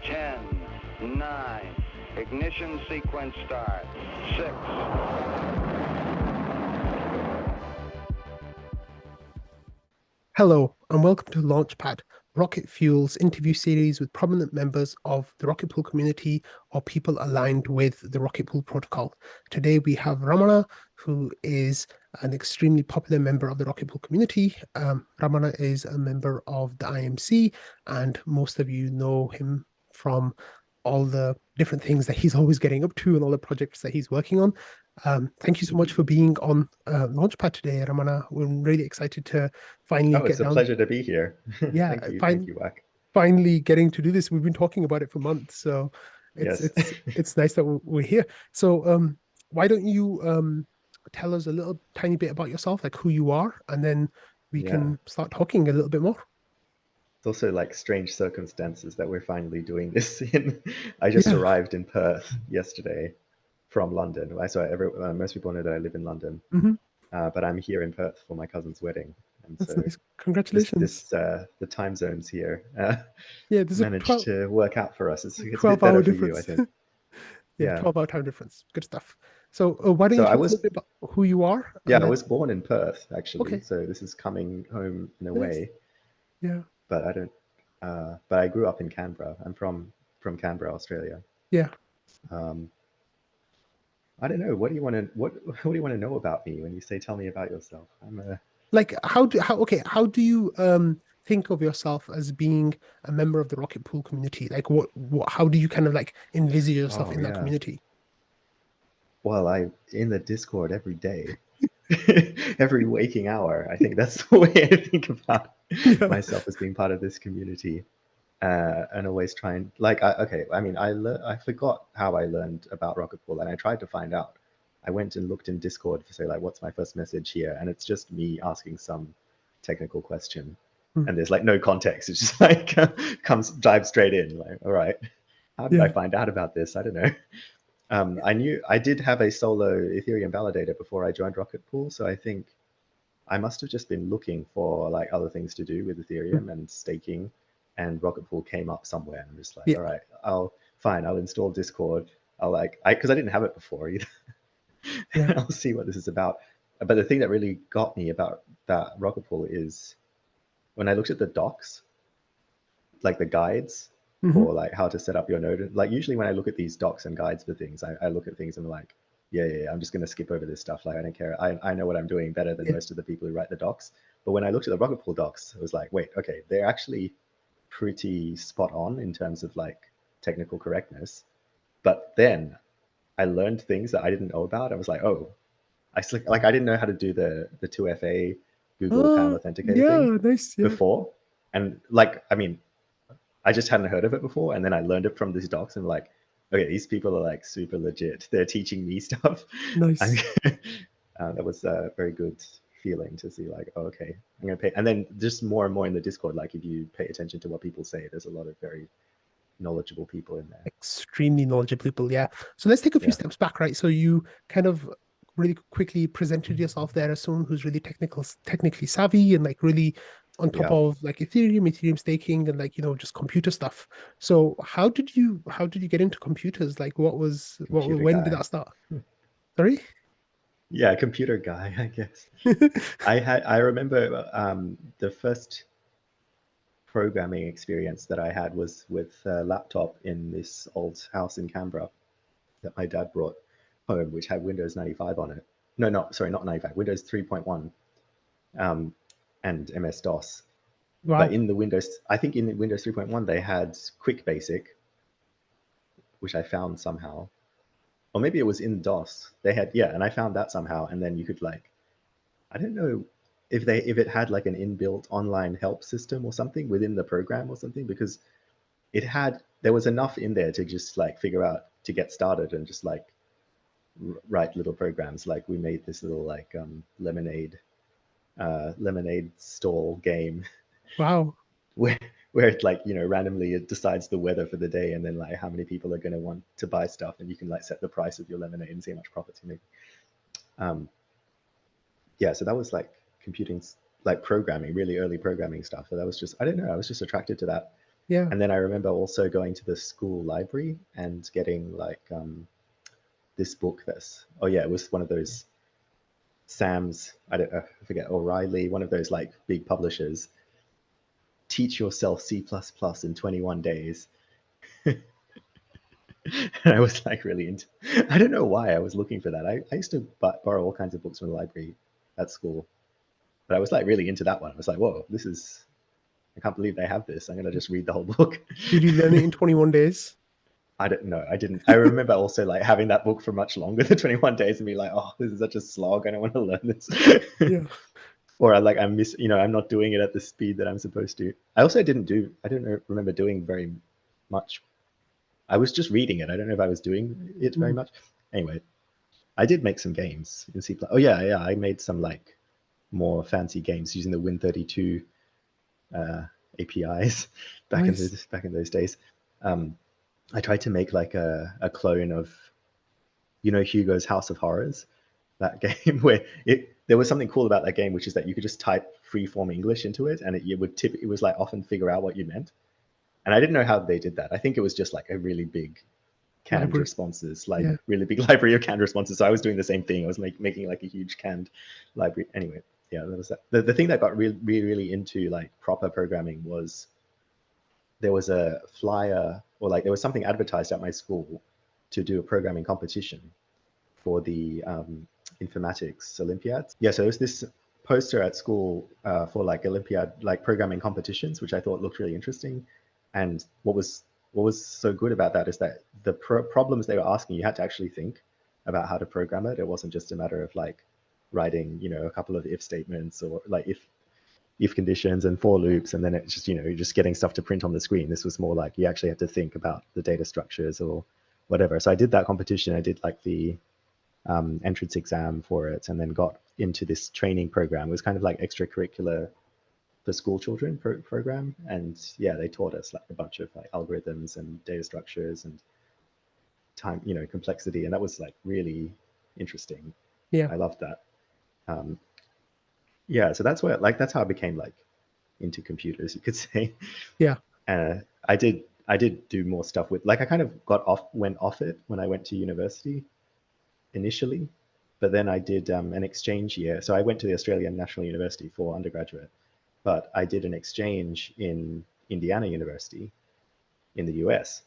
10, 9, ignition sequence start. 6. Hello, and welcome to Launchpad, Rocket Fuel's interview series with prominent members of the Rocket Pool community or people aligned with the Rocket Pool protocol. Today we have Ramana, who is an extremely popular member of the Rocket Pool community. Ramana is a member of the IMC, and most of you know him from all the different things that he's always getting up to and all the projects that he's working on. Thank you so much for being on Launchpad today, Ramana. We're really excited to finally Oh, get it's a down. pleasure to be here. Yeah, Thank you, Wack. finally getting to do this. We've been talking about it for months, so it's Yes. it's it's nice that we're here. So, why don't you tell us a little tiny bit about yourself, like who you are, and then we Yeah. can start talking a little bit more. It's also like strange circumstances that we're finally doing this in. I just Yeah. arrived in Perth yesterday from London. Most people know that I live in London, Hmm. but I'm here in Perth for my cousin's wedding, and That's so nice. Congratulations. the time zones here Yeah, there's a managed to work out for us. It's a bit 12 better hour for you, I difference. think. Yeah, Yeah. 12-hour time difference. Good stuff. So, why don't So you I tell us a was little bit about who you are, yeah, and I then was born in Perth actually, okay, so this is coming home in a nice. way. Yeah, But I don't. But I grew up in Canberra. I'm from Canberra, Australia. yeah. Um, I don't know. What do you want to what do you want to know about me when you say tell me about yourself? I'm a Like how do you think of yourself as being a member of the Rocket Pool community? Like what how do you kind of like envisage yourself oh in that yeah. community? Well, I in the Discord every day, every waking hour. I think that's the way I think about Yeah. myself as being part of this community. And always try and okay. I mean, I forgot how I learned about Rocket Pool, and I tried to find out. I went and looked in Discord to say like, what's my first message here, and it's just me asking some technical question, Mm. and there's like no context. It's just like comes dive straight in. Like, all right, how did I Yeah. find out about this? I don't know. I knew I did have a solo Ethereum validator before I joined Rocket Pool, so I think I must have just been looking for like other things to do with Mm. Ethereum and staking, and Rocket Pool came up somewhere. And I'm just like, Yeah. all right, I'll install Discord. Because I didn't have it before either. Yeah. I'll see what this is about. But the thing that really got me about that Rocket Pool is when I looked at the docs, like the guides Hmm. for like how to set up your node. Like usually when I look at these docs and guides for things, I look at things and I'm like, yeah, I'm just gonna skip over this stuff. Like I don't care. I know what I'm doing better than Yeah. most of the people who write the docs. But when I looked at the Rocket Pool docs, I was like, wait, okay, they're actually pretty spot on in terms of like technical correctness. But then I learned things that I didn't know about. I was like, oh, like I didn't know how to do the 2FA Google PAM authenticator thing Yeah, nice. Yeah. before. And like, I mean, I just hadn't heard of it before, and then I learned it from these docs, and like, okay, these people are like super legit. They're teaching me stuff. I'm, Nice. that was a very good feeling to see. Like, oh, okay, I'm gonna pay. And then just more and more in the Discord, like if you pay attention to what people say, there's a lot of very knowledgeable people in there. Extremely knowledgeable people. Yeah. So let's take a few Yeah, steps back, right? So you kind of really quickly presented yourself there as someone who's really technically savvy and like really on top yeah. of like Ethereum staking and like, just computer stuff. So how did you get into computers? Like Computer when did guy. that start? Sorry? Yeah, computer guy, I guess. I remember the first programming experience that I had was with a laptop in this old house in Canberra that my dad brought home, which had Windows 95 on it. No, sorry, not 95, Windows 3.1 um, and MS DOS. But Wow. in the Windows, I think in Windows 3.1, they had Quick Basic, which I found somehow. Or maybe it was in DOS. They had, yeah, and I found that somehow. And then you could like, I don't know if it had like an inbuilt online help system or something within the program or something, because there was enough in there to just like figure out to get started and just like write little programs. Like we made this little like lemonade stall game Wow. where where it like randomly it decides the weather for the day, and then like how many people are going to want to buy stuff, and you can like set the price of your lemonade and see how much profit you make. um yeah, so that was like computing, like programming, really early programming stuff. So that was just, I don't know, I was just attracted to that. Yeah. And then I remember also going to the school library and getting like this book it was one of those Sam's, I forget, O'Reilly, one of those like big publishers, Teach Yourself C++ in 21 days. And I was like really into, I don't know why I was looking for that. I used to borrow all kinds of books from the library at school, but I was like really into that one. I was like, whoa, I can't believe they have this. I'm going to just read the whole book. Did you learn it in 21 days? I don't know. I didn't. I remember also like having that book for much longer than 21 days and be like, oh, this is such a slog. I don't want to learn this. Yeah. Or I'm not doing it at the speed that I'm supposed to. I also I don't remember doing very much. I was just reading it. I don't know if I was doing it very much. Anyway, I did make some games in C++. Oh yeah. I made some like more fancy games using the Win32 APIs back Nice. in those days. I tried to make like a clone of, Hugo's House of Horrors, that game where there was something cool about that game, which is that you could just type freeform English into it, and it was like often figure out what you meant. And I didn't know how they did that. I think it was just like a really big canned Library. responses, like Yeah. really big library of canned responses. So I was doing the same thing. I was making like a huge canned library. Anyway, yeah, that was that. The thing that got really into like proper programming was there was a flyer, or like there was something advertised at my school to do a programming competition for the informatics Olympiads. Yeah, so there was this poster at school for like Olympiad, like programming competitions, which I thought looked really interesting. And what was so good about that is that the problems they were asking, you had to actually think about how to program it. It wasn't just a matter of like writing, a couple of if statements or like if conditions and for loops, and then it's just, you're just getting stuff to print on the screen. This was more like you actually had to think about the data structures or whatever. So I did that competition. I did like the entrance exam for it, and then got into this training program. It was kind of like extracurricular for school children program. And yeah, they taught us like a bunch of like algorithms and data structures and time, complexity. And that was like really interesting. Yeah. I loved that. Yeah, so that's how I became like into computers, you could say. Yeah. I did do more stuff with, like, I kind of went off it when I went to university initially, but then I did an exchange year. So I went to the Australian National University for undergraduate, but I did an exchange in Indiana University in the US.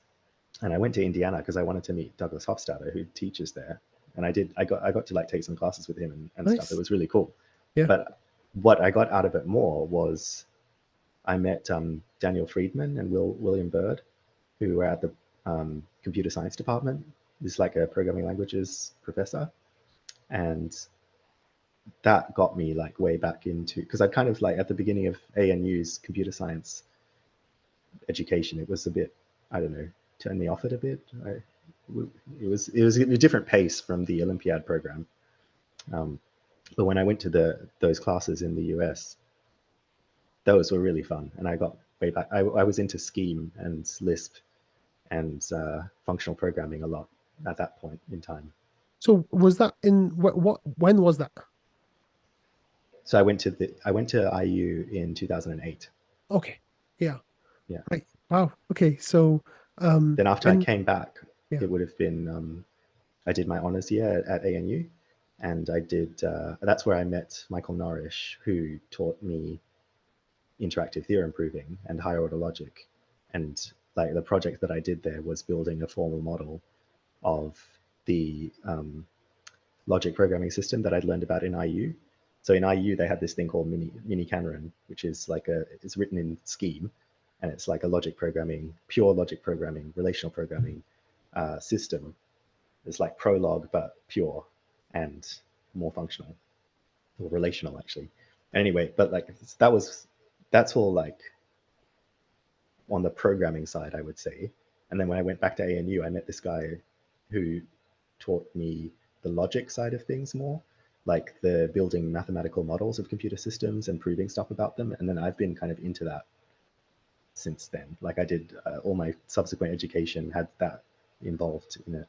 And I went to Indiana because I wanted to meet Douglas Hofstadter, who teaches there. And I got to like take some classes with him and stuff. It Nice. was really cool. Yeah. But what I got out of it more was I met Daniel Friedman and William Bird, who were at the computer science department. He's like a programming languages professor. And that got me like way back into, because I kind of like at the beginning of ANU's computer science education, it was a bit, I don't know, turned me off it a bit. It was a different pace from the Olympiad program. But when I went to those classes in the US, those were really fun. And I got way back. I was into Scheme and Lisp and functional programming a lot at that point in time. So was that in when was that? So I went to IU in 2008. Okay. Yeah. Yeah. Right. Wow. Okay. So Then after I when came back, yeah. it would have been I did my honors year at ANU, and I did. That's where I met Michael Norrish, who taught me interactive theorem proving and higher order logic. And like the project that I did there was building a formal model of the logic programming system that I'd learned about in IU. So in IU, they had this thing called Mini Canron, which is like it's written in Scheme, and it's like a pure logic programming, relational programming system. It's like Prolog, but pure and more functional, or relational actually. Anyway, but like that's all like on the programming side, I would say. And then when I went back to ANU, I met this guy who taught me the logic side of things more, like the building mathematical models of computer systems and proving stuff about them. And then I've been kind of into that since then. Like I did all my subsequent education had that involved in it.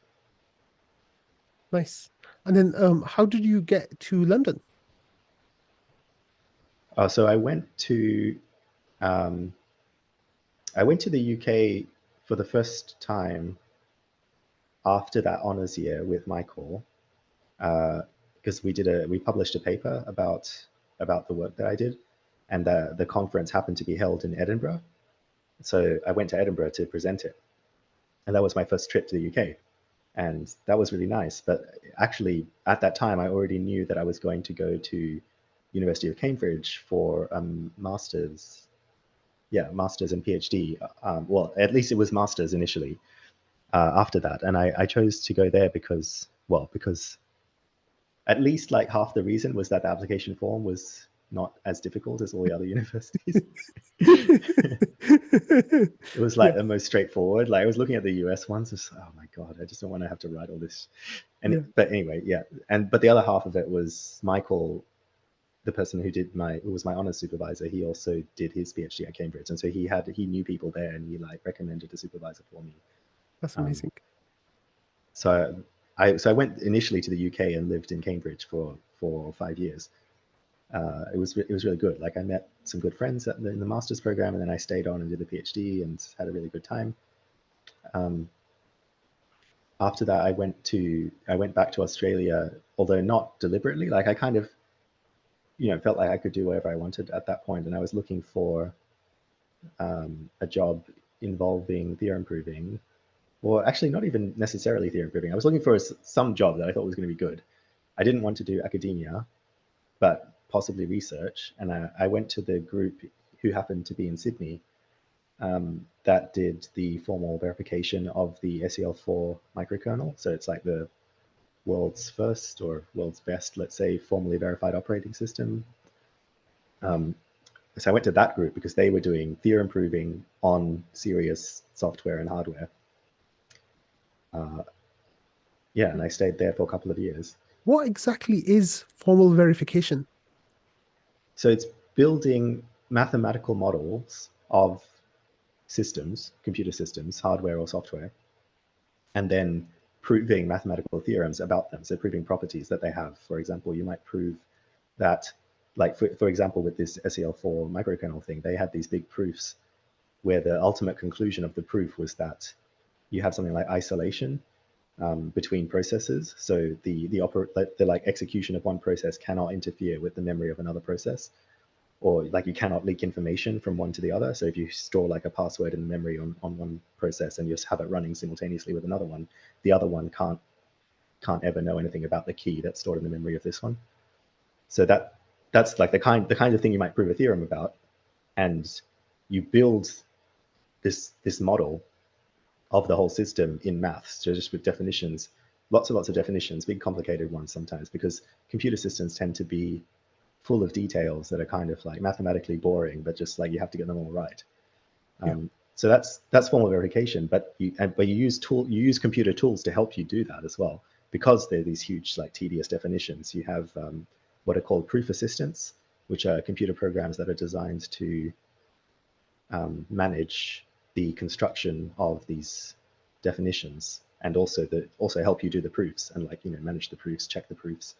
Nice. And then how did you get to London? So I went to I went to the UK for the first time after that honors year with Michael, because we published a paper about the work that I did, and the conference happened to be held in Edinburgh. So I went to Edinburgh to present it, and that was my first trip to the UK, and that was really nice. But actually, at that time, I already knew that I was going to go to University of Cambridge for masters. Yeah, masters and PhD. Well, at least it was masters initially. After that, and I chose to go there because at least like half the reason was that the application form was not as difficult as all the other universities. It was like Yeah. the most straightforward. Like I was looking at the US ones, just oh my god, I just don't want to have to write all this. And Yeah. but anyway, yeah. But the other half of it was Michael, the person who was my honors supervisor. He also did his PhD at Cambridge, and so he knew people there, and he like recommended a supervisor for me. That's Um, amazing. So I went initially to the UK and lived in Cambridge for 5 years. It was really good. Like I met some good friends in the master's program, and then I stayed on and did the PhD and had a really good time. After that, I went back to Australia, although not deliberately. Like I kind of, felt like I could do whatever I wanted at that point, and I was looking for a job involving theorem proving, or actually not even necessarily theorem proving. I was looking for some job that I thought was going to be good. I didn't want to do academia, but possibly research. And I went to the group who happened to be in Sydney that did the formal verification of the SEL4 microkernel. So it's like the world's first or world's best, let's say, formally verified operating system. So I went to that group because they were doing theorem proving on serious software and hardware. Yeah, and I stayed there for a couple of years. What exactly is formal verification? So it's building mathematical models of systems, computer systems, hardware or software, and then proving mathematical theorems about them. So proving properties that they have. For example, you might prove that, like for example, with this SEL4 microkernel thing, they had these big proofs where the ultimate conclusion of the proof was that you have something like isolation between processes. So the like execution of one process cannot interfere with the memory of another process, or like you cannot leak information from one to the other. So if you store like a password in memory on one process and you just have it running simultaneously with another one, the other one can't ever know anything about the key that's stored in the memory of this one. So that's like the kind of thing you might prove a theorem about, and you build this model of the whole system in maths, so just with definitions, lots of definitions, big complicated ones sometimes, because computer systems tend to be full of details that are kind of like mathematically boring, but just like you have to get them all right. So that's formal verification, but you use computer tools to help you do that as well, because they're these huge like tedious definitions. You have what are called proof assistants, which are computer programs that are designed to manage the construction of these definitions, and also help you do the proofs and manage the proofs, check the proofs.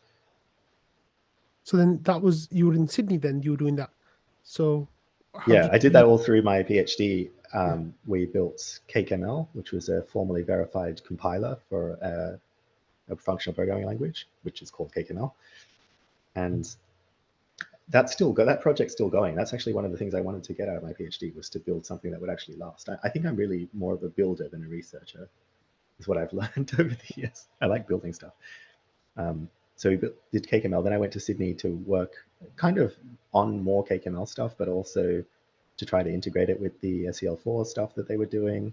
So then you were in Sydney then, you were doing that. So how Yeah, did I did you? that all through my PhD. We built CakeML, which was a formally verified compiler for a functional programming language, which is called CakeML. And that project's still going. That's actually one of the things I wanted to get out of my PhD, was to build something that would actually last. I think I'm really more of a builder than a researcher, is what I've learned over the years. I like building stuff. So we did CakeML. Then I went to Sydney to work kind of on more CakeML stuff, but also to try to integrate it with the SEL4 stuff that they were doing.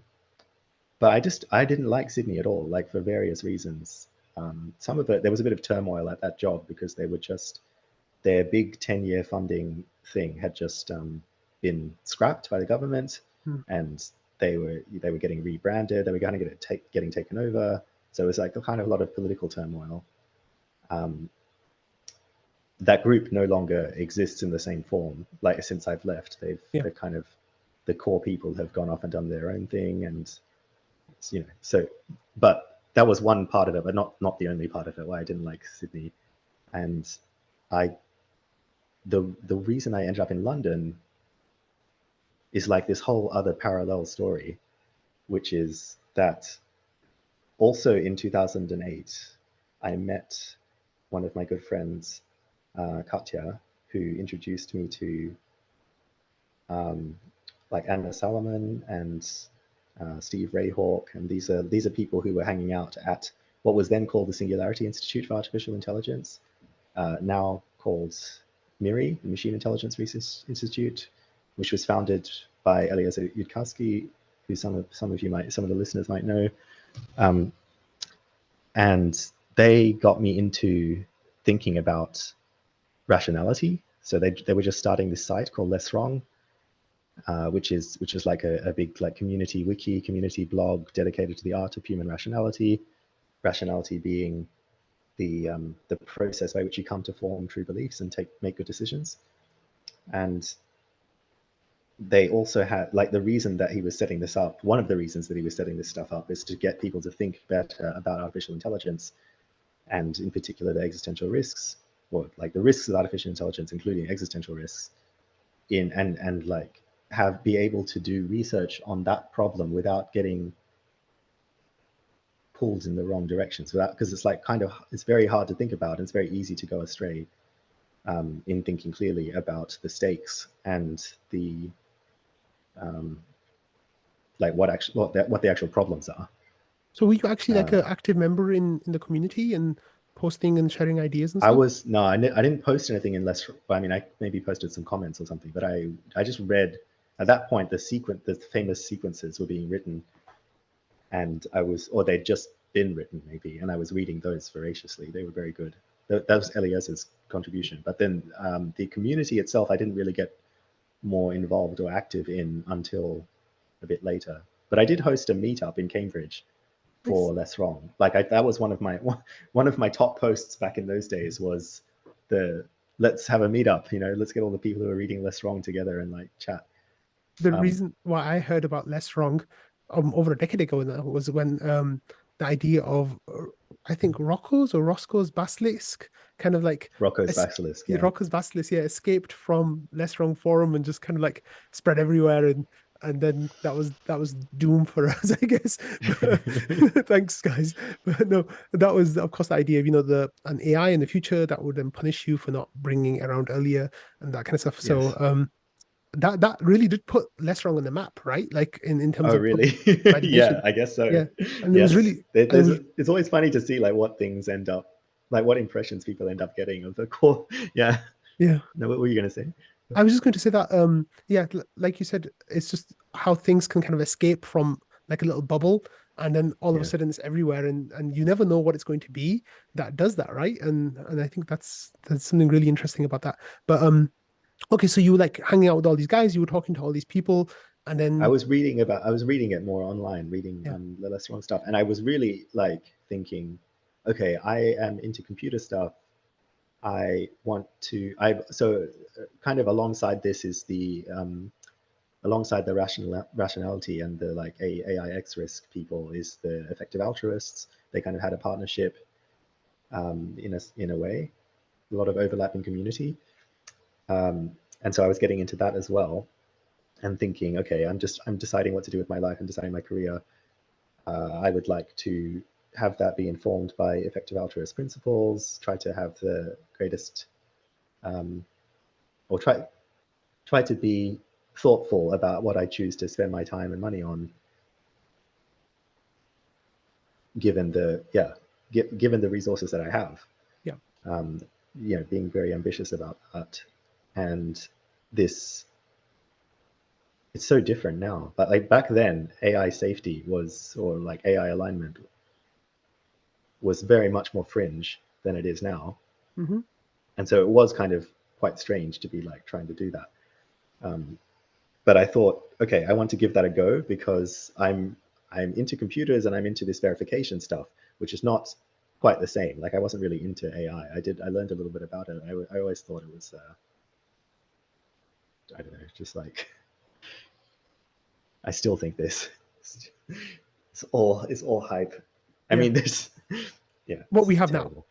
But I didn't like Sydney at all, like for various reasons. Some of it, there was a bit of turmoil at that job because their big 10-year funding thing had just been scrapped by the government, and they were getting rebranded. They were going to getting taken over. So it was like kind of a lot of political turmoil. That group no longer exists in the same form. Like since I've left, they've kind of, the core people have gone off and done their own thing, and so. But that was one part of it, but not the only part of it why I didn't like Sydney. And the reason I ended up in London is like this whole other parallel story, which is that also in 2008, I met one of my good friends, Katya, who introduced me to like Anna Salomon and Steve Rayhawk, and these are people who were hanging out at what was then called the Singularity Institute for Artificial Intelligence, now called MIRI, the Machine Intelligence Research Institute, which was founded by Eliezer Yudkowsky, who some of the listeners might know, and they got me into thinking about rationality. So they were just starting this site called Less Wrong, which is like a big like community wiki, community blog dedicated to the art of human rationality. Rationality being the process by which you come to form true beliefs and make good decisions. And they also had like the reason that he was setting this up. One of the reasons that he was setting this stuff up is to get people to think better about artificial intelligence, and in particular the existential risks, or like the risks of artificial intelligence, including existential risks, and like be able to do research on that problem without getting pulled in the wrong directions, because it's like it's very hard to think about, and it's very easy to go astray in thinking clearly about the stakes and the like what the actual problems are. So were you actually like an active member in the community and posting and sharing ideas and stuff? I didn't post anything in Less. I mean, I maybe posted some comments or something, but I just read at that point the famous sequences were being written, and they'd just been written maybe, and I was reading those voraciously. They were very good. That was Eliezer's contribution. But then the community itself, I didn't really get more involved or active in until a bit later. But I did host a meetup in Cambridge for Less Wrong. Like that was one of my top posts back in those days, was let's have a meetup, let's get all the people who are reading Less Wrong together and like chat. The reason why I heard about Less Wrong over a decade ago now was when the idea of I think Roscoe's basilisk, kind of like Rocco's basilisk, yeah. Rocco's basilisk, yeah, escaped from Less Wrong forum and just kind of like spread everywhere, and then that was doom for us, I guess. Thanks, guys. But no, that was of course the idea of an AI in the future that would then punish you for not bringing it around earlier and that kind of stuff. Yes. So that really did put Less Wrong on the map, right? Like in terms of really? Yeah, I guess so. Yeah, and yes. It was really it's always funny to see like what things end up, like what impressions people end up getting of the core. Yeah. No, what were you going to say? I was just going to say that yeah, like you said, it's just how things can kind of escape from like a little bubble, and then all of a sudden it's everywhere, and you never know what it's going to be that does that, right? And I think that's something really interesting about that. But okay, so you were like hanging out with all these guys, you were talking to all these people, and then I was reading it more online, reading the Less Wrong stuff, and I was really like thinking, okay, I am into computer stuff. So kind of alongside this is alongside the rationality and the like AIX risk people is the effective altruists. They kind of had a partnership in a way, a lot of overlapping community. And so I was getting into that as well, and thinking, okay, I'm deciding what to do with my life and deciding my career. I would like to have that be informed by effective altruist principles, try to have the greatest, or try to be thoughtful about what I choose to spend my time and money on, given the resources that I have. Being very ambitious about that. And it's so different now, but like back then, AI safety or like AI alignment was very much more fringe than it is now. Mm-hmm. And so it was kind of quite strange to be like trying to do that. But I thought, okay, I want to give that a go, because I'm into computers and I'm into this verification stuff, which is not quite the same. Like I wasn't really into AI. I learned a little bit about it. I always thought it was, I don't know, just like, I still think this. It's all hype. I mean, this, what we have terrible now,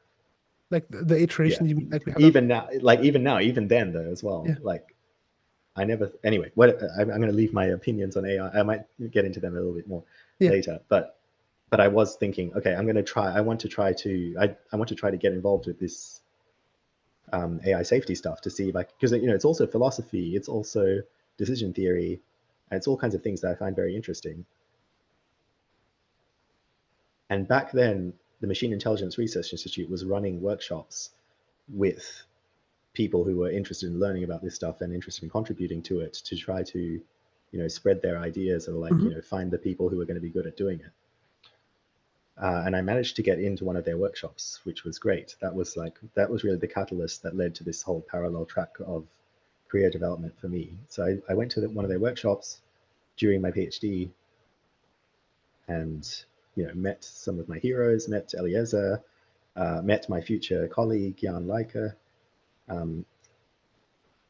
like the iterations, like we have even now, even then though as well, like I never, anyway, I'm going to leave my opinions on AI. I might get into them a little bit more later, but I was thinking, okay, I'm going to try, I want to try to get involved with this AI safety stuff to see if I, because, you know, it's also philosophy, it's also decision theory, and it's all kinds of things that I find very interesting. And back then, the Machine Intelligence Research Institute was running workshops with people who were interested in learning about this stuff and interested in contributing to it to try to, you know, spread their ideas or like, you know, find the people who are going to be good at doing it. And I managed to get into one of their workshops, which was great. That was really the catalyst that led to this whole parallel track of career development for me. So I went to one of their workshops during my PhD and, you know, met some of my heroes, met Eliezer, met my future colleague, Jan Leica,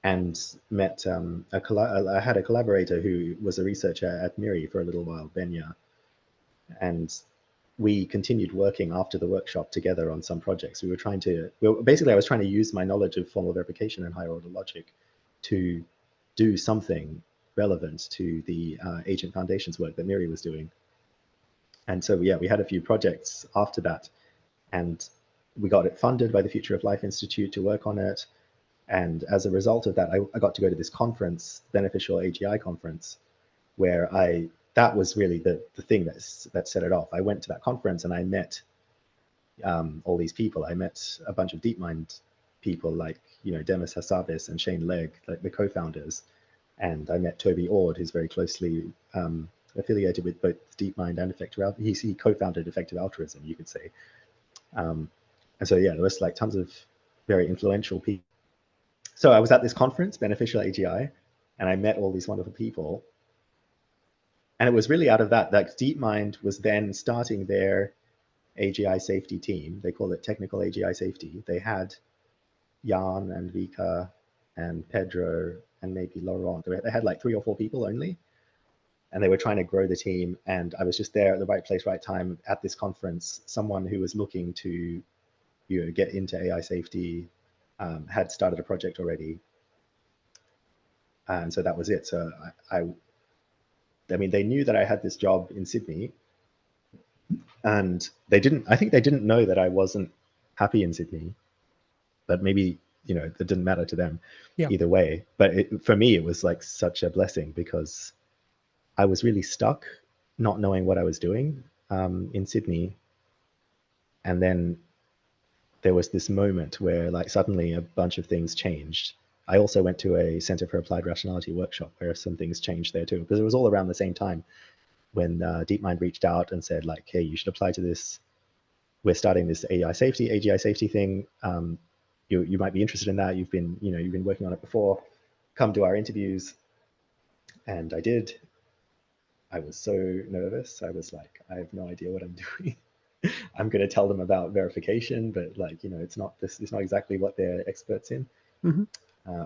and met I had a collaborator who was a researcher at MIRI for a little while, Benya, and we continued working after the workshop together on some projects. Basically, I was trying to use my knowledge of formal verification and higher order logic to do something relevant to the Agent Foundation's work that MIRI was doing. And so, yeah, we had a few projects after that, and we got it funded by the Future of Life Institute to work on it. And as a result of that, I got to go to this conference, Beneficial AGI conference, where that was really the thing that set it off. I went to that conference and I met all these people. I met a bunch of DeepMind people like, you know, Demis Hassabis and Shane Legg, like the co-founders. And I met Toby Ord, who's very closely affiliated with both DeepMind and Effective Altruism. He co-founded Effective Altruism, you could say. And so, yeah, there was like tons of very influential people. So I was at this conference, Beneficial AGI, and I met all these wonderful people. And it was really out of that DeepMind was then starting their AGI safety team. They call it Technical AGI Safety. They had Jan and Vika and Pedro and maybe Laurent. They had like 3 or 4 people only. And they were trying to grow the team. And I was just there at the right place, right time at this conference. Someone who was looking to, you know, get into AI safety had started a project already. And so that was it. So I mean, they knew that I had this job in Sydney, and I think they didn't know that I wasn't happy in Sydney, but maybe, you know, it didn't matter to them either way. But for me, it was like such a blessing because I was really stuck not knowing what I was doing in Sydney. And then there was this moment where like suddenly a bunch of things changed. I also went to a Center for Applied Rationality workshop where some things changed there too, because it was all around the same time when DeepMind reached out and said like, hey, you should apply to this. We're starting this AGI safety thing. You might be interested in that. You've been working on it before. Come to our interviews. And I did. I was so nervous. I was like, I have no idea what I'm doing. I'm going to tell them about verification, but like, you know, it's not exactly what they're experts in.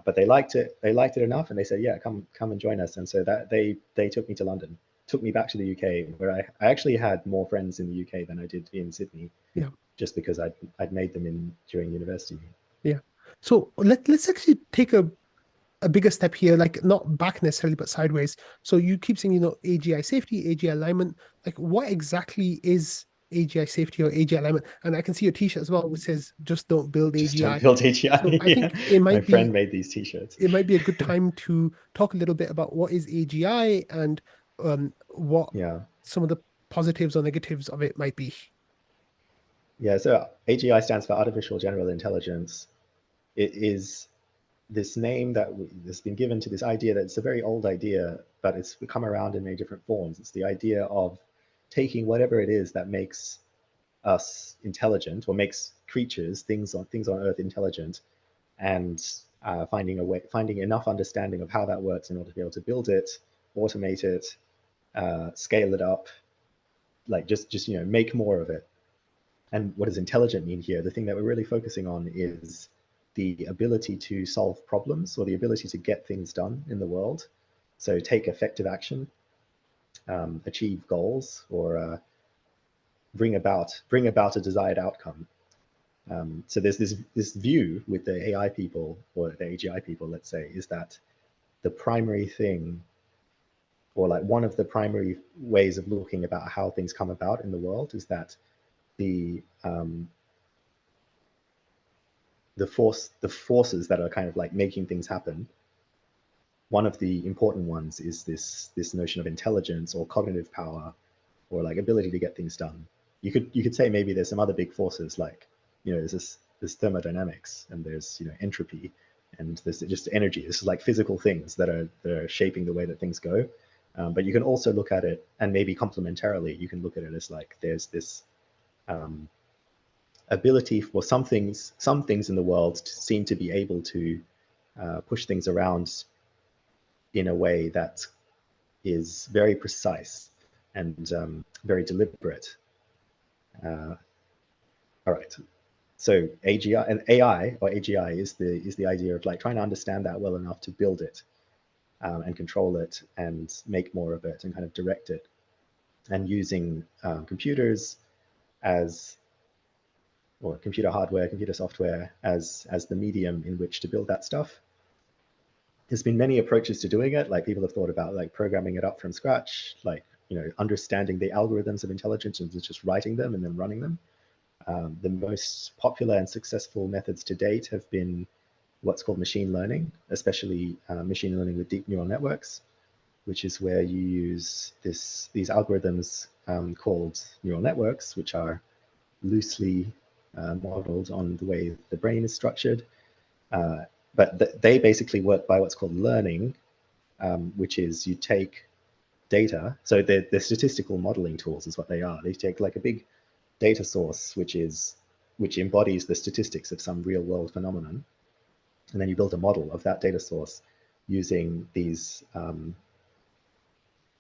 But they liked it. They liked it enough, and they said, yeah, come and join us. And so that they took me to London, took me back to the UK, where I actually had more friends in the UK than I did in Sydney. Yeah. Just because I'd made them during university. Yeah. So let's actually take a bigger step here, like not back necessarily, but sideways. So you keep saying, you know, AGI safety, AGI alignment. Like, what exactly is AGI safety or AGI alignment? And I can see your T-shirt as well, which says "Just don't build AGI." Just don't build AGI. So I think it might My be. friend made these T-shirts. It might be a good time to talk a little bit about what is AGI and what some of the positives or negatives of it might be. Yeah. So AGI stands for Artificial General Intelligence. It is this name that has been given to this idea that it's a very old idea, but it's come around in many different forms. It's the idea of taking whatever it is that makes us intelligent or makes creatures, things on Earth intelligent, and finding enough understanding of how that works in order to be able to build it, automate it, scale it up, like just you know, make more of it. And what does intelligent mean here? The thing that we're really focusing on is the ability to solve problems or the ability to get things done in the world. So take effective action, achieve goals, or bring about a desired outcome. So there's this view with the AI people or the AGI people, let's say, is that the primary thing, or like one of the primary ways of looking about how things come about in the world, is that the forces that are kind of like making things happen, one of the important ones is this notion of intelligence or cognitive power, or like ability to get things done. You could say maybe there's some other big forces, like, there's thermodynamics, and there's entropy, and there's just energy. This is like physical things that are shaping the way that things go. But you can also look at it, and maybe complementarily, you can look at it as like there's this ability for some things in the world to seem to be able to push things around in a way that is very precise and very deliberate. All right. So AGI and AI, or AGI, is the idea of like trying to understand that well enough to build it and control it and make more of it and kind of direct it, and using computers as, or computer hardware, computer software as the medium in which to build that stuff. There's been many approaches to doing it. Like, people have thought about like programming it up from scratch, like understanding the algorithms of intelligence and just writing them and then running them. The most popular and successful methods to date have been what's called machine learning, especially machine learning with deep neural networks, which is where you use these algorithms called neural networks, which are loosely modeled on the way the brain is structured. But they basically work by what's called learning, which is you take data. So they're statistical modeling tools is what they are. They take like a big data source, which embodies the statistics of some real world phenomenon, and then you build a model of that data source using these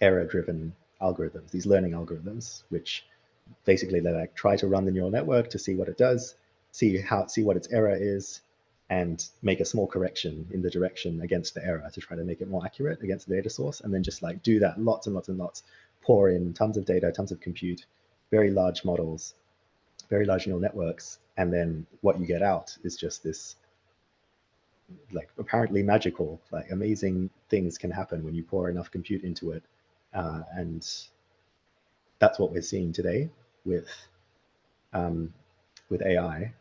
error-driven algorithms, these learning algorithms, which basically they like try to run the neural network to see what it does, see what its error is, and make a small correction in the direction against the error to try to make it more accurate against the data source, and then just like do that lots and lots and lots, pour in tons of data, tons of compute, very large models, very large neural networks, and then what you get out is just this like apparently magical, like amazing things can happen when you pour enough compute into it, and that's what we're seeing today with AI.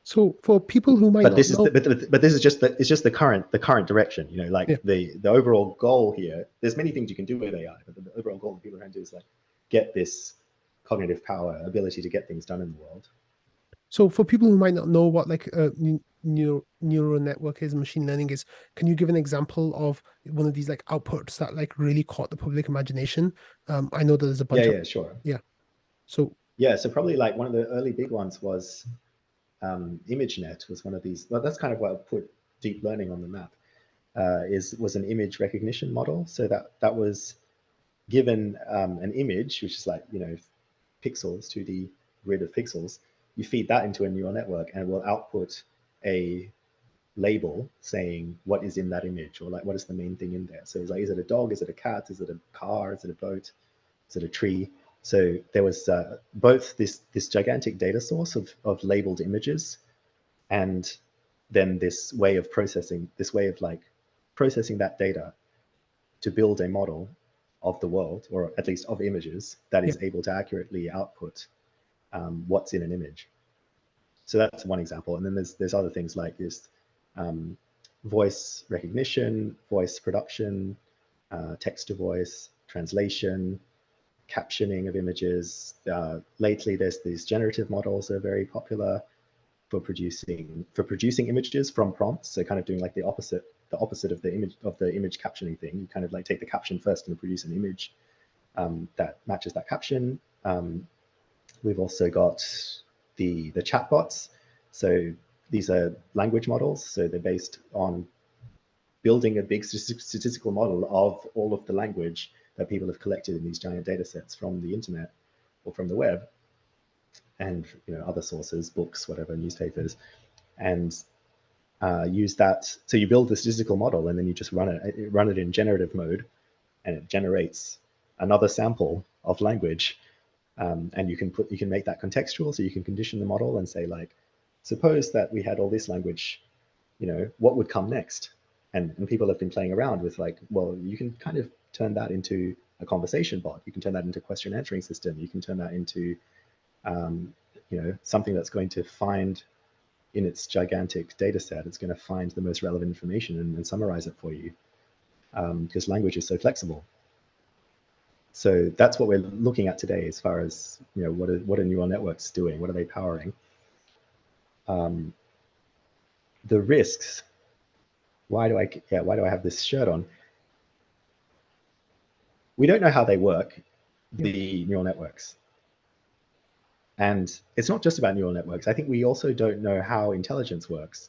So for people who might But not this is know, but this is just the current direction. Like yeah. the overall goal here. There's many things you can do with AI, but the overall goal that people are trying to do is like get this cognitive power, ability to get things done in the world. So for people who might not know what like a neural network is, machine learning is, can you give an example of one of these like outputs that like really caught the public imagination? I know that there's a bunch of, Yeah, sure. yeah. So Yeah, so probably like one of the early big ones was ImageNet was one of these. Well, that's kind of what put deep learning on the map. Was an image recognition model. So that was given an image, which is like pixels, 2D grid of pixels. You feed that into a neural network, and it will output a label saying what is in that image, or like what is the main thing in there. So it's like, is it a dog? Is it a cat? Is it a car? Is it a boat? Is it a tree? So there was both this gigantic data source of labeled images, and then this way of processing that data to build a model of the world, or at least of images, that is able to accurately output what's in an image. So that's one example. And then there's other things like this voice recognition, voice production, text to voice, translation, captioning of images. Lately, there's these generative models that are very popular for producing images from prompts. So kind of doing like the opposite of the image captioning thing. You kind of like take the caption first and produce an image that matches that caption. We've also got the chatbots. So these are language models. So they're based on building a big statistical model of all of the language that people have collected in these giant data sets from the internet or from the web, and other sources, books, whatever, newspapers, and use that. So you build the statistical model, and then you just run it in generative mode, and it generates another sample of language. And you can make that contextual, so you can condition the model and say, like, suppose that we had all this language, what would come next? And people have been playing around with like, well, you can kind of turn that into a conversation bot. You can turn that into a question answering system. You can turn that into, something that's going to find in its gigantic data set, it's going to find the most relevant information and summarize it for you, because language is so flexible. So that's what we're looking at today, as far as what are neural networks doing? What are they powering? The risks. Why do I have this shirt on? We don't know how they work, the neural networks. And it's not just about neural networks. I think we also don't know how intelligence works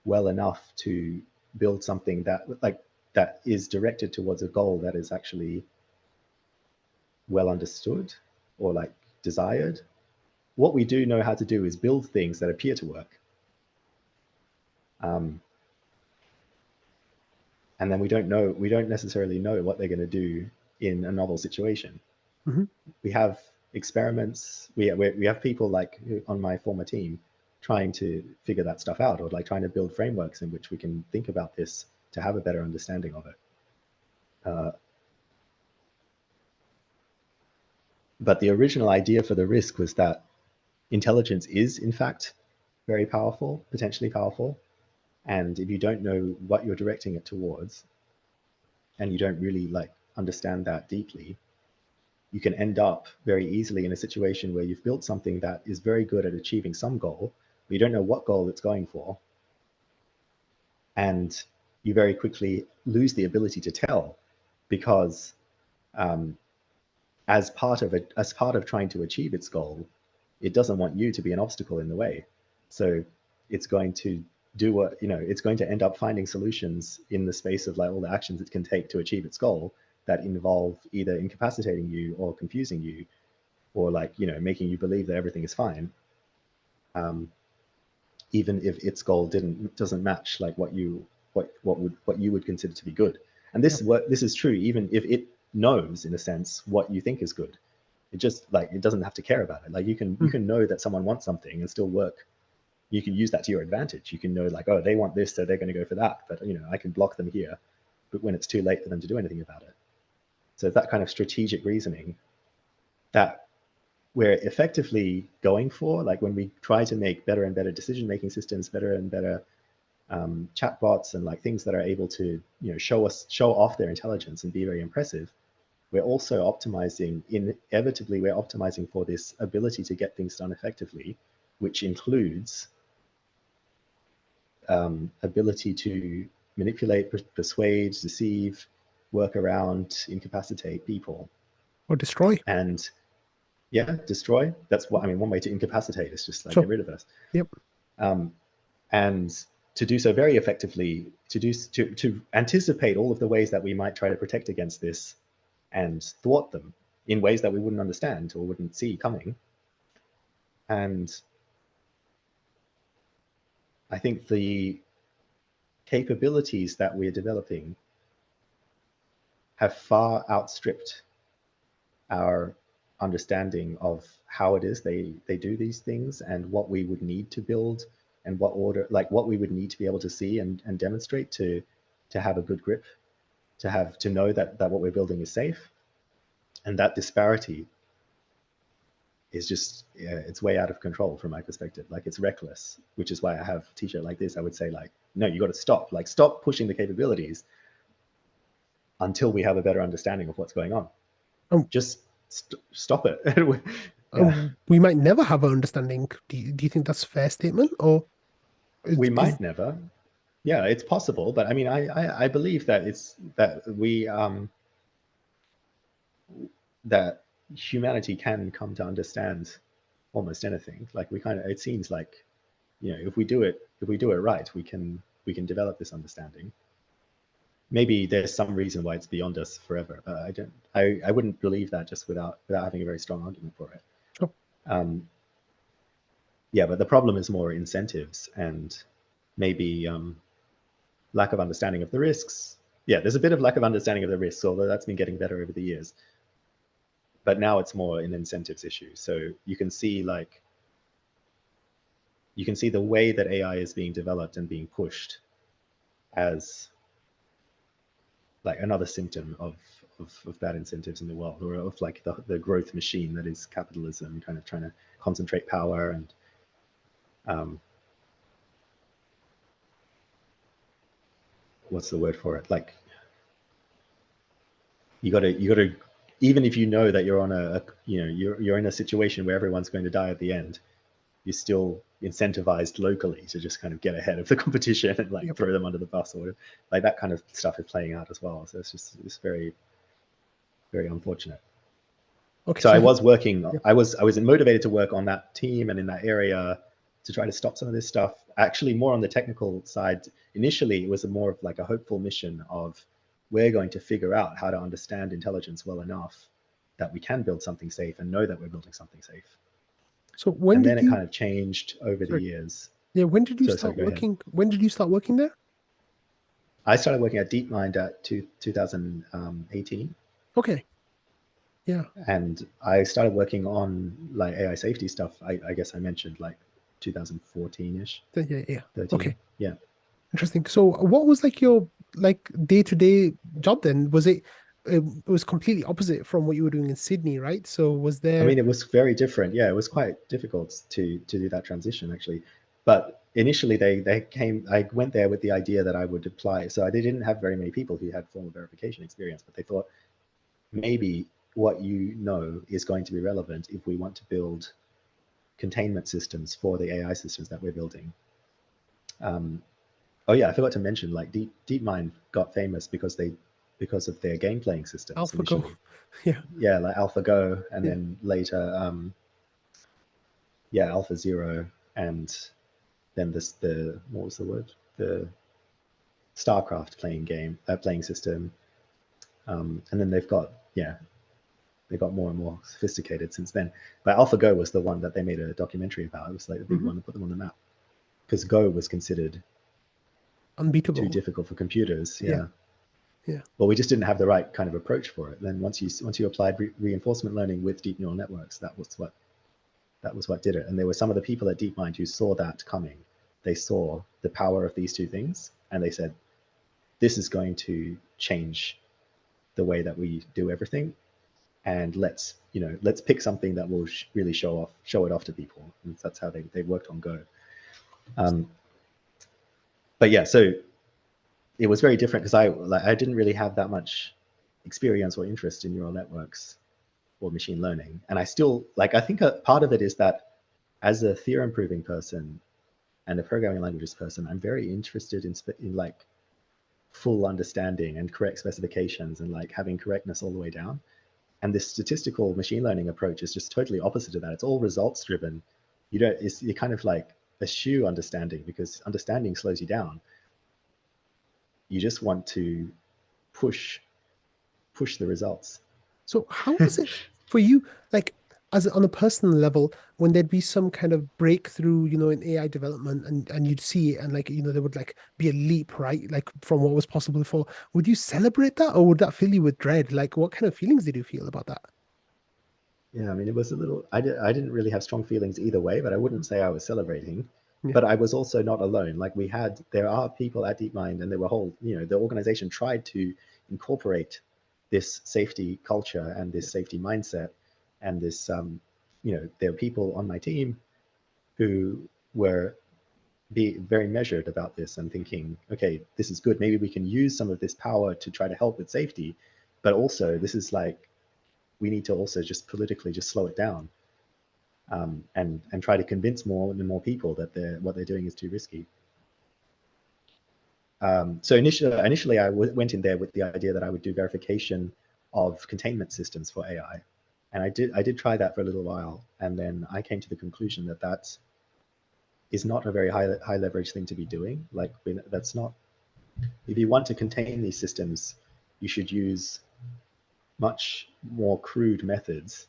well enough to build something that is directed towards a goal that is actually well understood or like desired. What we do know how to do is build things that appear to work. And then we don't necessarily know what they're going to do in a novel situation. Mm-hmm. We have experiments. We have people like on my former team trying to figure that stuff out, or like trying to build frameworks in which we can think about this to have a better understanding of it. But the original idea for the risk was that intelligence is in fact very powerful, potentially powerful. And if you don't know what you're directing it towards, and you don't really like understand that deeply, you can end up very easily in a situation where you've built something that is very good at achieving some goal, but you don't know what goal it's going for. And you very quickly lose the ability to tell, because as part of trying to achieve its goal, it doesn't want you to be an obstacle in the way. So it's going to do what, it's going to end up finding solutions in the space of like all the actions it can take to achieve its goal that involve either incapacitating you or confusing you, or like, making you believe that everything is fine. Even if its goal doesn't match like what you would consider to be good. And this is true even if it knows, in a sense, what you think is good. It just like, it doesn't have to care about it. Like you can know that someone wants something and still work. You can use that to your advantage. You can know like, oh, they want this, so they're going to go for that. But I can block them here. But when it's too late for them to do anything about it. So that kind of strategic reasoning that we're effectively going for, like when we try to make better and better decision-making systems, better and better chatbots, and like things that are able to show off their intelligence and be very impressive, we're also optimizing, inevitably we're optimizing for this ability to get things done effectively, which includes ability to manipulate, persuade, deceive, work around, incapacitate people. Or destroy. And destroy. That's what I mean. One way to incapacitate is just like get rid of us. Yep. And to do so very effectively, to anticipate all of the ways that we might try to protect against this and thwart them in ways that we wouldn't understand or wouldn't see coming. And I think the capabilities that we're developing have far outstripped our understanding of how it is they do these things, and what we would need to build, and what order, like what we would need to be able to see and demonstrate to have a good grip, to know that what we're building is safe. And that disparity is just, it's way out of control from my perspective. Like it's reckless, which is why I have a t-shirt like this. I would say like, no, you got to stop, like stop pushing the capabilities until we have a better understanding of what's going on. Just stop it. We might never have an understanding. Do you think that's a fair statement, or we might never? Yeah, it's possible, but I mean, I believe that that humanity can come to understand almost anything. Like it seems like, if we do it right, we can develop this understanding. Maybe there's some reason why it's beyond us forever, but I wouldn't believe that just without having a very strong argument for it. Sure. But the problem is more incentives and maybe lack of understanding of the risks. Yeah, there's a bit of lack of understanding of the risks, although that's been getting better over the years. But now it's more an incentives issue. So you can see the way that AI is being developed and being pushed as like another symptom of bad incentives in the world, or of like the growth machine that is capitalism, kind of trying to concentrate power and what's the word for it? Like you gotta, even if you know that you're on you're in a situation where everyone's going to die at the end, you're still incentivized locally to just kind of get ahead of the competition and like throw them under the bus, or like that kind of stuff is playing out as well. So it's very, very unfortunate. Okay, So so I was working, I was motivated to work on that team and in that area to try to stop some of this stuff. Actually, more on the technical side. Initially, it was more of like a hopeful mission of we're going to figure out how to understand intelligence well enough that we can build something safe and know that we're building something safe. So when And did then it you? kind of changed over the years. Yeah, when did you So start go ahead. working? When did you start working there? I started working at DeepMind at 2018. Okay. Yeah. And I started working on like AI safety stuff. I guess I mentioned like 2014-ish, Yeah. 13. Okay. Yeah. Interesting. So what was like your like day-to-day job then? Was it was completely opposite from what you were doing in Sydney, right? So was I there mean, it was very different. Yeah, it was quite difficult to do that transition actually. But initially they came, I went there with the idea that I would apply. So they didn't have very many people who had formal verification experience, but they thought maybe what you know is going to be relevant if we want to build containment systems for the AI systems that we're building. Oh yeah, I forgot to mention like DeepMind got famous because of their game playing systems AlphaGo? initially. Yeah. Yeah, like AlphaGo, and Yeah. then later, AlphaZero, and then the what was the word? The StarCraft playing system, and then they got more and more sophisticated since then. But AlphaGo was the one that they made a documentary about. It was like the big one that put them on the map because Go was considered too Unbeatable. difficult for computers. Yeah. Yeah. Yeah. Well, we just didn't have the right kind of approach for it. Then once you applied reinforcement learning with deep neural networks, that was what did it. And there were some of the people at DeepMind who saw that coming. They saw the power of these two things, and they said, "This is going to change the way that we do everything, and let's pick something that will really show it off to people." And that's how they worked on Go. But yeah, so it was very different because I didn't really have that much experience or interest in neural networks or machine learning. And I still I think a part of it is that as a theorem proving person and a programming languages person, I'm very interested in like full understanding and correct specifications and like having correctness all the way down. And this statistical machine learning approach is just totally opposite of that. It's all results driven. You're kind of like eschew understanding because understanding slows you down. You just want to push the results. So how was it for you, like as on a personal level, when there'd be some kind of breakthrough, in AI development and you'd see it and like, there would like be a leap, right? Like from what was possible before. Would you celebrate that or would that fill you with dread? Like what kind of feelings did you feel about that? Yeah, I mean, it was a little. I didn't really have strong feelings either way, but I wouldn't say I was celebrating. Yeah. But I was also not alone. Like there are people at DeepMind, and there were the organization tried to incorporate this safety culture and this safety mindset, and this, there were people on my team who were being very measured about this and thinking, okay, this is good. Maybe we can use some of this power to try to help with safety, but also this is like we need to also just politically just slow it down, and try to convince more and more people that what they're doing is too risky. So initially I went in there with the idea that I would do verification of containment systems for AI, and I did try that for a little while, and then I came to the conclusion that that is not a very high leverage thing to be doing. Like that's not, if you want to contain these systems, you should use much more crude methods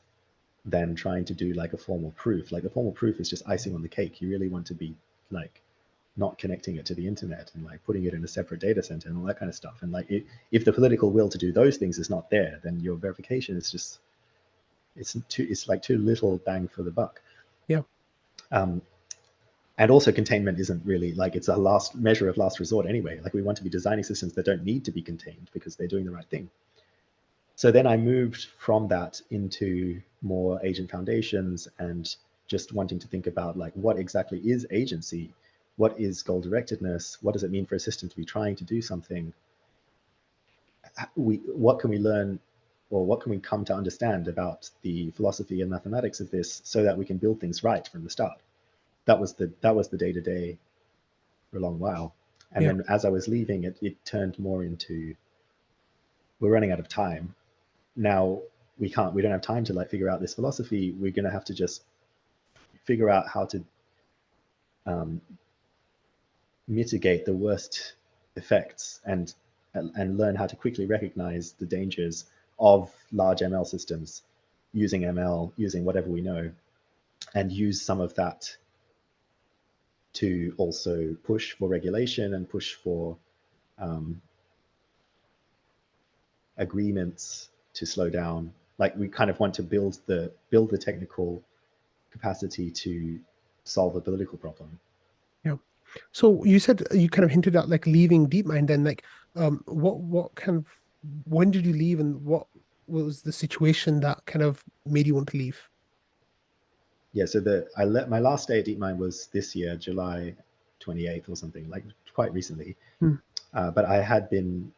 than trying to do like a formal proof. Like a formal proof is just icing on the cake. You really want to be like not connecting it to the internet and like putting it in a separate data center and all that kind of stuff. And like if the political will to do those things is not there, then your verification is just it's like too little bang for the buck. Yeah. And also containment isn't really like, it's a last measure of last resort anyway. Like we want to be designing systems that don't need to be contained because they're doing the right thing. So then I moved from that into more agent foundations and just wanting to think about like, what exactly is agency? What is goal directedness? What does it mean for a system to be trying to do something? What can we learn, or what can we come to understand about the philosophy and mathematics of this so that we can build things right from the start? That was the day-to-day for a long while. And then as I was leaving, it turned more into, we're running out of time. Now we don't have time to like figure out this philosophy. We're going to have to just figure out how to mitigate the worst effects and learn how to quickly recognize the dangers of large ML systems, using ML, using whatever we know, and use some of that to also push for regulation and push for agreements to slow down. Like we kind of want to build the technical capacity to solve a political problem. Yeah. So you said, you kind of hinted at like leaving DeepMind, then like what kind of, when did you leave, and what was the situation that kind of made you want to leave? Yeah, so my last day at DeepMind was this year, July 28th or something, like quite recently. But I had been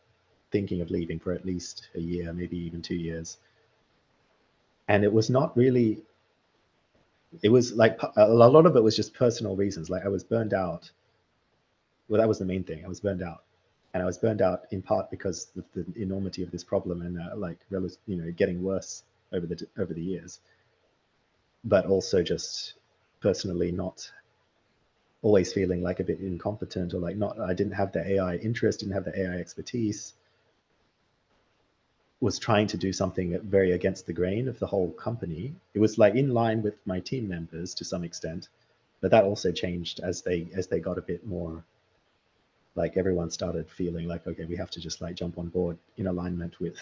thinking of leaving for at least a year, maybe even 2 years. And it was not really, it was like a lot of it was just personal reasons. Like I was burned out. Well, that was the main thing. I was burned out. And I was burned out in part because of the enormity of this problem and getting worse over the years. But also just personally not always feeling like a bit incompetent, or like I didn't have the AI interest, didn't have the AI expertise, was trying to do something very against the grain of the whole company. It was like in line with my team members to some extent, but that also changed as they got a bit more, like everyone started feeling like, okay, we have to just like jump on board in alignment with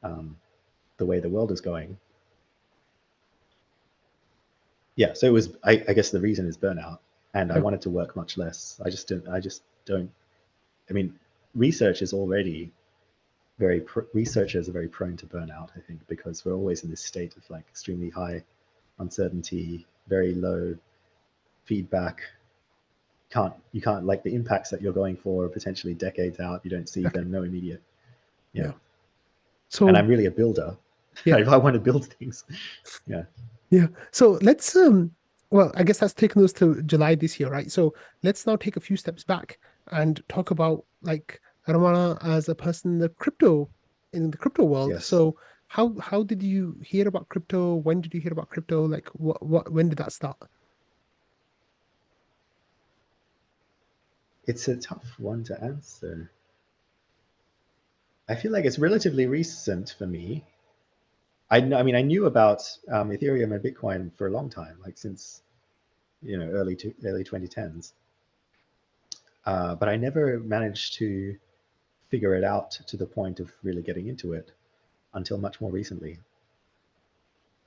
the way the world is going. Yeah, so it was, I guess the reason is burnout, and I wanted to work much less. I just don't, I mean, researchers are very prone to burnout, I think, because we're always in this state of like extremely high uncertainty, very low feedback. You can't like the impacts that you're going for potentially decades out. You don't see them, no immediate. Yeah. So, and I'm really a builder. Yeah. I want to build things. Yeah. Yeah. So let's well, I guess that's taken us to July this year, right? So let's now take a few steps back and talk about like Ramana as a person in the crypto world. Yes. So how did you hear about crypto? When did you hear about crypto? Like when did that start? It's a tough one to answer. I feel like it's relatively recent for me. I knew about Ethereum and Bitcoin for a long time, like since early 2010s. But I never managed to figure it out to the point of really getting into it until much more recently.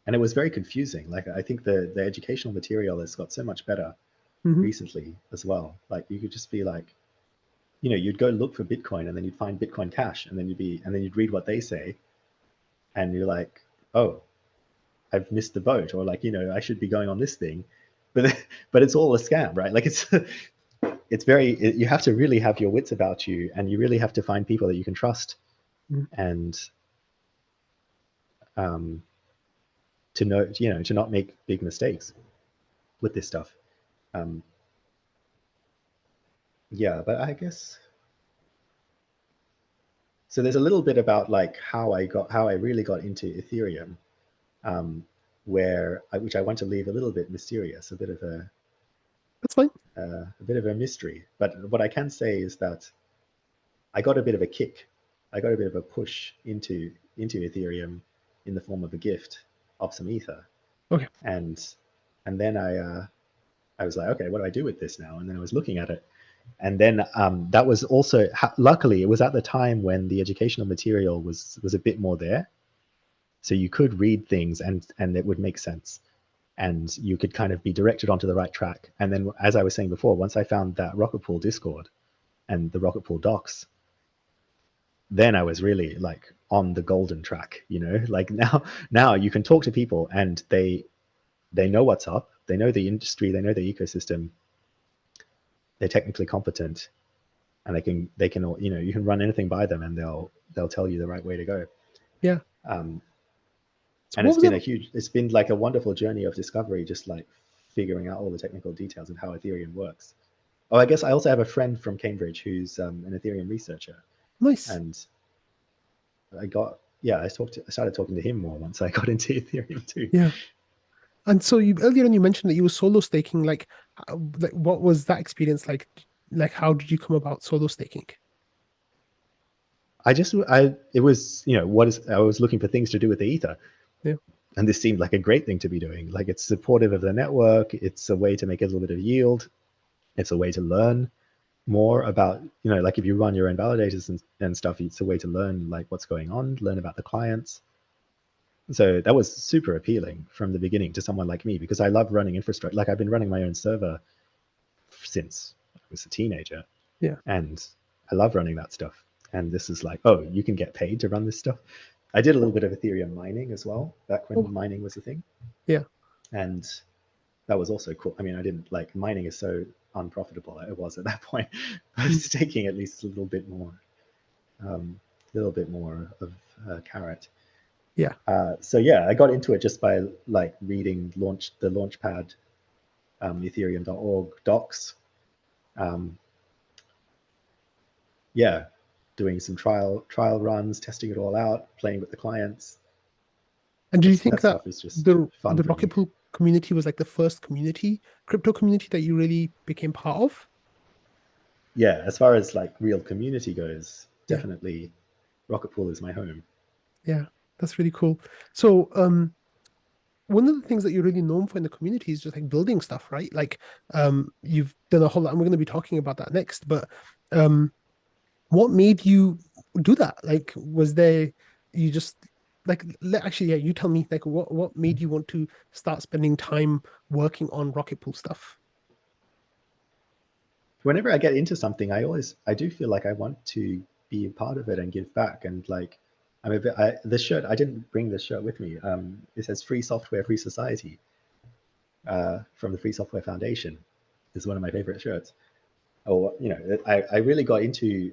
And it was very confusing. Like I think the educational material has got so much better recently as well. Like you could just be like, you'd go look for Bitcoin and then you'd find Bitcoin Cash, and then you'd read what they say, and you're like, oh, I've missed the boat, or like, I should be going on this thing, but it's all a scam, right? Like you have to really have your wits about you, and you really have to find people that you can trust, and to know, to not make big mistakes with this stuff. Yeah, but I guess, so there's a little bit about like how I really got into Ethereum, which I want to leave a little bit mysterious, a bit of a, that's fine, a bit of a mystery. But what I can say is that I got a bit of a kick, I got a bit of a push into Ethereum in the form of a gift of some ether. Okay. And then I was like, okay, what do I do with this now? And then I was looking at it. And then that was also, luckily, it was at the time when the educational material was a bit more there. So you could read things and it would make sense. and you could kind of be directed onto the right track. And then, as I was saying before, once I found that Rocket Pool Discord and the Rocket Pool docs, then I was really like on the golden track, you know. Like now you can talk to people and they know what's up, they know the industry, they know the ecosystem, they're technically competent, and they can you know, you can run anything by them and they'll tell you the right way to go. Yeah. And it's been like a wonderful journey of discovery, just like figuring out all the technical details of how Ethereum works. Oh, I guess I also have a friend from Cambridge who's an Ethereum researcher. Nice. And I started talking to him more once I got into Ethereum too. Yeah. And so earlier on you mentioned that you were solo staking. Like what was that experience like? Like, how did you come about solo staking? It was, you know, I was looking for things to do with the ether. Yeah. And this seemed like a great thing to be doing. Like, it's supportive of the network. It's a way to make a little bit of yield. It's a way to learn more about, you know, like if you run your own validators and stuff, it's a way to learn like what's going on, learn about the clients. So that was super appealing from the beginning to someone like me, because I love running infrastructure. Like, I've been running my own server since I was a teenager. Yeah. And I love running that stuff. And this is like, oh, you can get paid to run this stuff. I did a little bit of Ethereum mining as well, back when mining was a thing. Yeah. And that was also cool. I mean, I didn't like, mining is so unprofitable. It was at that point. I was taking at least a little bit more of carrot. Yeah. So yeah, I got into it just by like reading the Launchpad Ethereum.org docs. Yeah, doing some trial runs, testing it all out, playing with the clients. And do you think that stuff is just the fun Rocket Pool community was like the first crypto community that you really became part of? Yeah, as far as like real community goes, Yeah. definitely Rocket Pool is my home. Yeah, that's really cool. So, one of the things that you're really known for in the community is just like building stuff, right? Like, you've done a whole lot, and we're going to be talking about that next. But, what made you do that? Like, was there you just like actually, yeah, you tell me. Like, what made you want to start spending time working on Rocket Pool stuff? Whenever I get into something, I do feel like I want to be a part of it and give back. And like, the shirt, I didn't bring this shirt with me. It says "Free Software, Free Society" from the Free Software Foundation. Is one of my favorite shirts. Or, you know, I really got into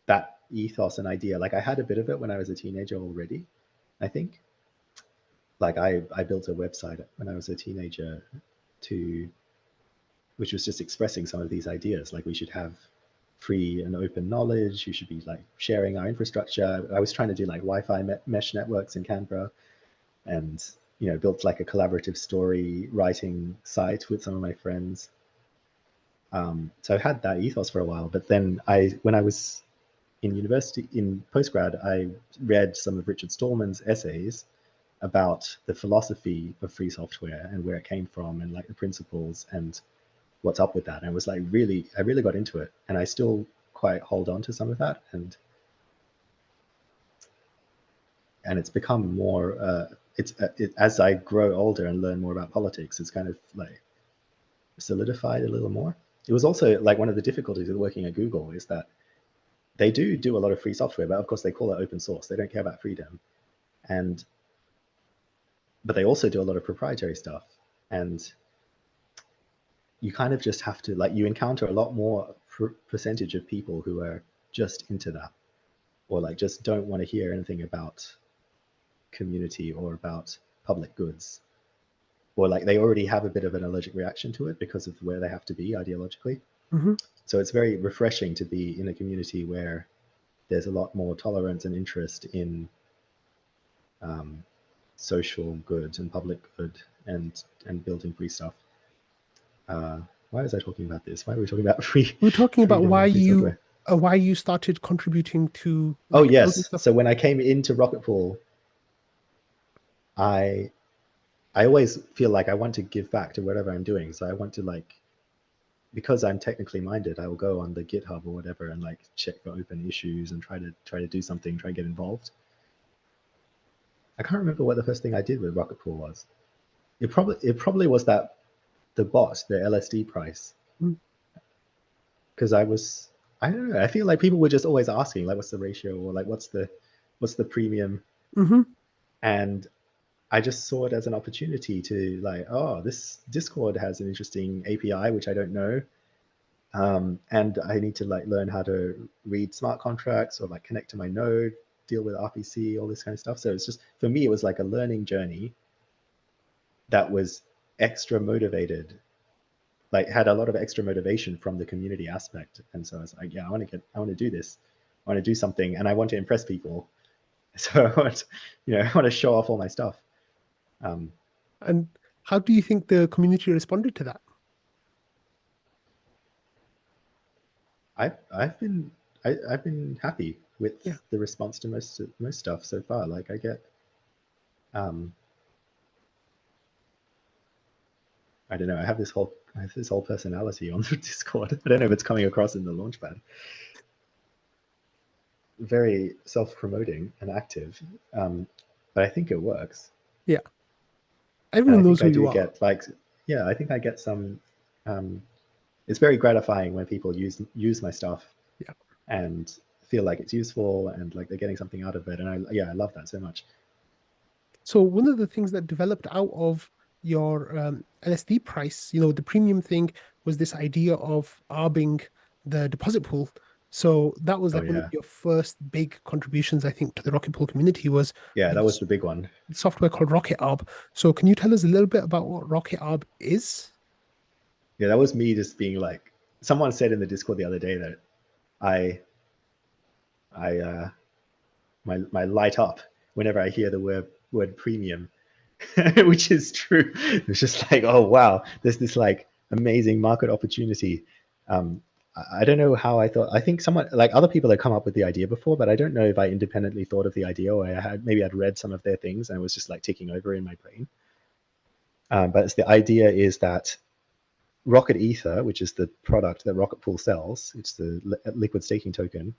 that ethos and idea. Like, I had a bit of it when I was a teenager already, I think. Like, I built a website when I was a teenager which was just expressing some of these ideas. Like, we should have free and open knowledge. You should be like sharing our infrastructure. I was trying to do like Wi-Fi mesh networks in Canberra, and, you know, built like a collaborative story writing site with some of my friends. So I had that ethos for a while, but then when I was in university, in postgrad, I read some of Richard Stallman's essays about the philosophy of free software and where it came from, and like the principles and what's up with that. And I was like, I really got into it, and I still quite hold on to some of that, and it's become more. As I grow older and learn more about politics, it's kind of like solidified a little more. It was also like one of the difficulties of working at Google is that they do a lot of free software, but of course they call it open source. They don't care about freedom, but they also do a lot of proprietary stuff, and you kind of just have to, like, you encounter a lot more percentage of people who are just into that, or like just don't want to hear anything about community or about public goods, or like they already have a bit of an allergic reaction to it because of where they have to be ideologically. Mm-hmm. So it's very refreshing to be in a community where there's a lot more tolerance and interest in social good and public good, and building free stuff. Why was I talking about this? Why are we talking about We're talking about freedom and free software? why you started contributing to Oh like, building yes. stuff. So when I came into Rocket Pool, I always feel like I want to give back to whatever I'm doing. So I want to, like, because I'm technically minded, I will go on the GitHub or whatever and like check for open issues and try to do something, try and get involved. I can't remember what the first thing I did with Rocket Pool was. It probably was that the bot, the LSD price, because I don't know. I feel like people were just always asking, like, what's the ratio, or like, what's the premium, and I just saw it as an opportunity to like, oh, this Discord has an interesting API which I don't know, and I need to like learn how to read smart contracts or like connect to my node, deal with RPC, all this kind of stuff. So it's just, for me, it was like a learning journey that was extra motivated, like had a lot of extra motivation from the community aspect. And so I was like, yeah, I want to do this. I want to do something, and I want to impress people. So I want, I want to show off all my stuff. And how do you think the community responded to that? I've been happy with the response to most stuff so far. Like I get, I don't know. I have this whole personality on the Discord. I don't know if it's coming across in the Launchpad. Very self-promoting and active, but I think it works. Yeah, everyone knows who you are. Get like, I think I get some. It's very gratifying when people use my stuff, and feel like it's useful and like they're getting something out of it, and I love that so much. So one of the things that developed out of your LSD price, the premium thing, was this idea of arbing the deposit pool. So that was like one of your first big contributions, I think, to the Rocket Pool community was that was the big one. Software called Rocket Arb. So can you tell us a little bit about what Rocket Arb is? Yeah, that was me just being like, someone said in the Discord the other day that my light up whenever I hear the word premium, which is true. It's just like, oh wow, there's this like amazing market opportunity. I don't know how I think someone, like other people had come up with the idea before, but I don't know if I independently thought of the idea, or I'd read some of their things and it was just like ticking over in my brain. But the idea is that Rocket Ether, which is the product that Rocket Pool sells, it's the liquid staking token,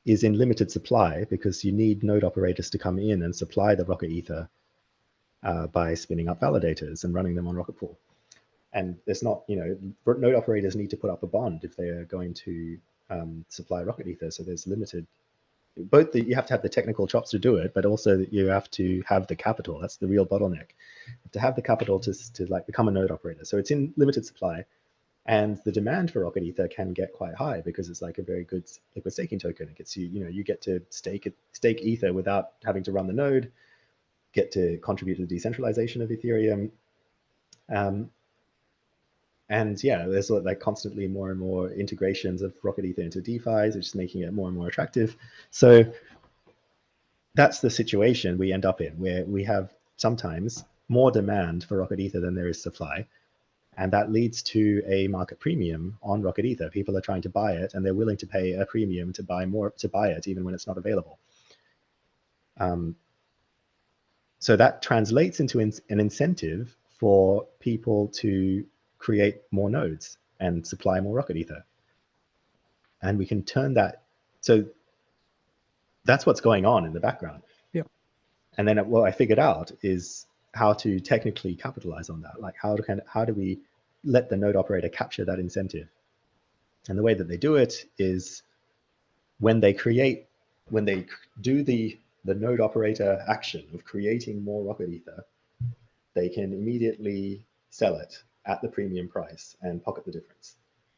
is in limited supply because you need node operators to come in and supply the Rocket Ether by spinning up validators and running them on Rocket Pool. And there's not, node operators need to put up a bond if they are going to supply Rocket Ether. So there's limited, you have to have the technical chops to do it, but also you have to have the capital. That's the real bottleneck. You have to have the capital to like become a node operator. So it's in limited supply. And the demand for Rocket Ether can get quite high because it's like a very good liquid staking token. It gets you get to stake Ether without having to run the node, get to contribute to the decentralization of Ethereum. And there's like constantly more and more integrations of Rocket Ether into DeFi, which is making it more and more attractive. So that's the situation we end up in, where we have sometimes more demand for Rocket Ether than there is supply. And that leads to a market premium on Rocket Ether. People are trying to buy it, and they're willing to pay a premium to buy it, even when it's not available. So that translates into an incentive for people to create more nodes and supply more Rocket Ether. And we can turn that. So that's what's going on in the background. Yeah. And then what I figured out is how to technically capitalize on that. Like how do we let the node operator capture that incentive? And the way that they do it is when they do the node operator action of creating more Rocket Ether, they can immediately sell it at the premium price and pocket the difference.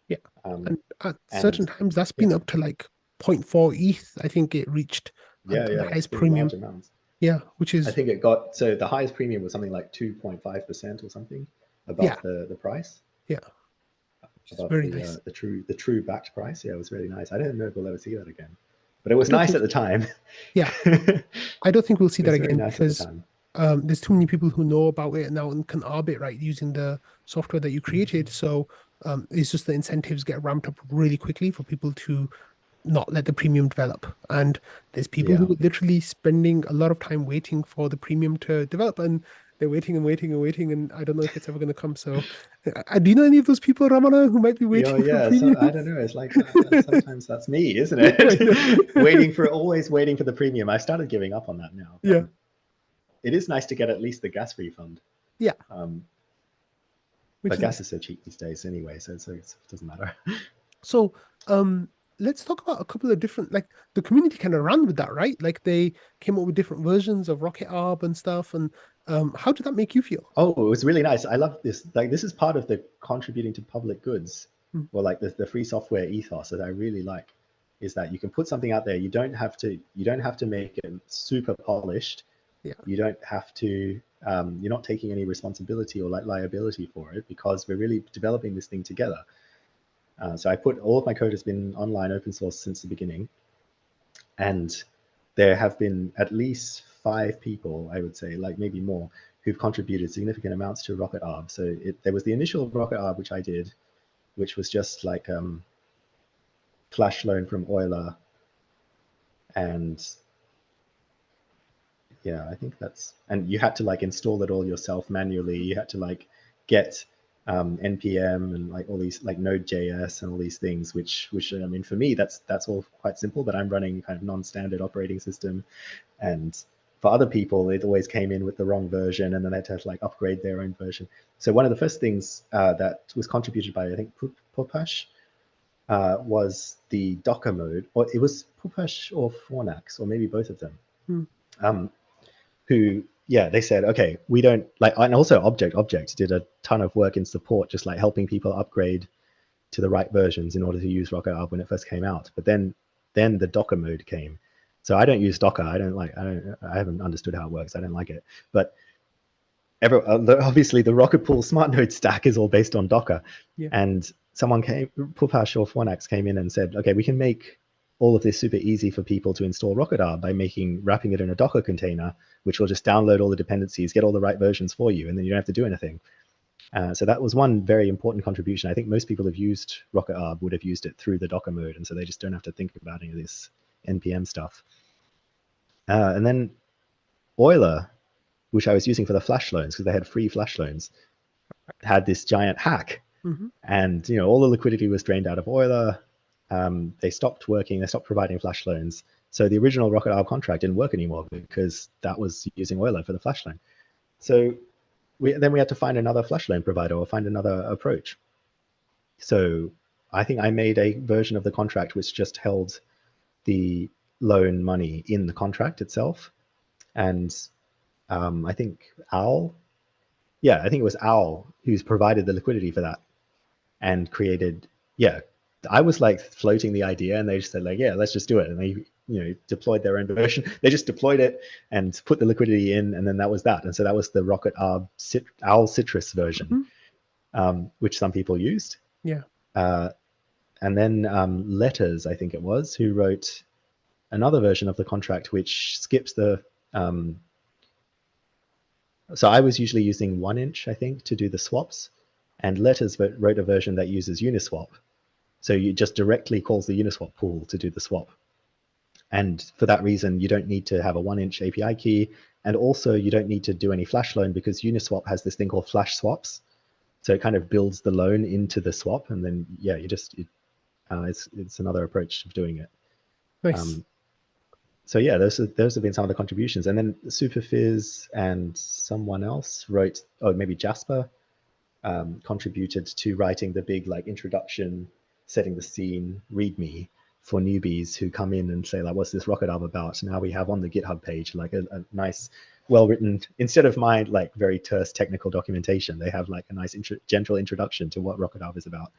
Yeah. And at certain times that's been up to like 0.4 ETH. I think it reached the highest premium. Large amounts. Yeah, which is, I think it got, so the highest premium was something like 2.5% or something above the price. Yeah. Above very nice. The true backed price. Yeah, it was really nice. I don't know if we'll ever see that again, but it was nice at the time. Yeah. I don't think we'll see that again because there's too many people who know about it now and can arb it, right, using the software that you created. So it's just the incentives get ramped up really quickly for people to not let the premium develop. And there's people who are literally spending a lot of time waiting for the premium to develop, and they're waiting and waiting and waiting, and I don't know if it's ever going to come. So do you know any of those people, Ramana, who might be waiting for premium? So, I don't know. It's like sometimes that's me, isn't it? Always waiting for the premium. I started giving up on that now. Yeah. it is nice to get at least the gas refund. Yeah. But gas nice. is so cheap these days anyway, so it doesn't matter. So let's talk about a couple of different, like, the community kind of ran with that, right? Like, they came up with different versions of Rocket Arb and stuff. And how did that make you feel? Oh, it was really nice. I love this. Like, this is part of the contributing to public goods, or like the free software ethos that I really like, is that you can put something out there. You don't have to make it super polished. Yeah. You don't have to, you're not taking any responsibility or like liability for it, because we're really developing this thing together. So I put all of my code has been online open source since the beginning. And there have been at least 5 people, I would say, like maybe more, who've contributed significant amounts to Rocket Arb. So there was the initial Rocket Arb, which I did, which was just like flash loan from Euler. And yeah, I think that's, and you had to like install it all yourself manually. You had to like get npm and like all these like Node.js and all these things, which I mean, for me, that's all quite simple, but I'm running kind of non-standard operating system. And for other people, it always came in with the wrong version, and then they had to like upgrade their own version. So one of the first things that was contributed by, I think, Pupash, was the Docker mode, or it was Pupash or Fornax, or maybe both of them. Who, yeah, they said, okay, we don't like, and also Object did a ton of work in support, just like helping people upgrade to the right versions in order to use Rocket Arb when it first came out. But then the Docker mode came. So I don't use Docker. I haven't understood how it works. I don't like it. But obviously the Rocket Pool smart node stack is all based on Docker. Yeah. And someone Pupash or Fornax came in and said, okay, we can make all of this super easy for people to install Rocket Arb by wrapping it in a Docker container, which will just download all the dependencies, get all the right versions for you, and then you don't have to do anything. So that was one very important contribution. I think most people have used Rocket Arb would have used it through the Docker mode, and so they just don't have to think about any of this npm stuff. And then Euler, which I was using for the flash loans, because they had free flash loans, had this giant hack. And all the liquidity was drained out of Euler. They stopped working. They stopped providing flash loans. So the original Rocket Arb contract didn't work anymore because that was using Euler for the flash loan. So we had to find another flash loan provider or find another approach. So I think I made a version of the contract which just held the loan money in the contract itself. And I think Owl, I think it was Owl who's provided the liquidity for that and created, I was like floating the idea, and they just said like, yeah, let's just do it. And they, deployed their own version. They just deployed it and put the liquidity in, and then that was that. And so that was the Rocket Arb Owl Citrus version, which some people used. Yeah. And then Letters, I think it was, who wrote another version of the contract which skips the. So I was usually using 1inch, I think, to do the swaps, and Letters wrote a version that uses Uniswap. So you just directly calls the Uniswap pool to do the swap. And for that reason, you don't need to have a 1inch API key. And also you don't need to do any flash loan, because Uniswap has this thing called flash swaps. So it kind of builds the loan into the swap. And then, it's another approach of doing it. Nice. So yeah, those have been some of the contributions. And then Superfizz and someone else wrote, maybe Jasper, contributed to writing the big like introduction, setting the scene README for newbies who come in and say like, what's this Rocket Arb about? Now we have on the GitHub page like a nice, well-written, instead of my like very terse technical documentation, they have like a nice gentle introduction to what Rocket Arb is about.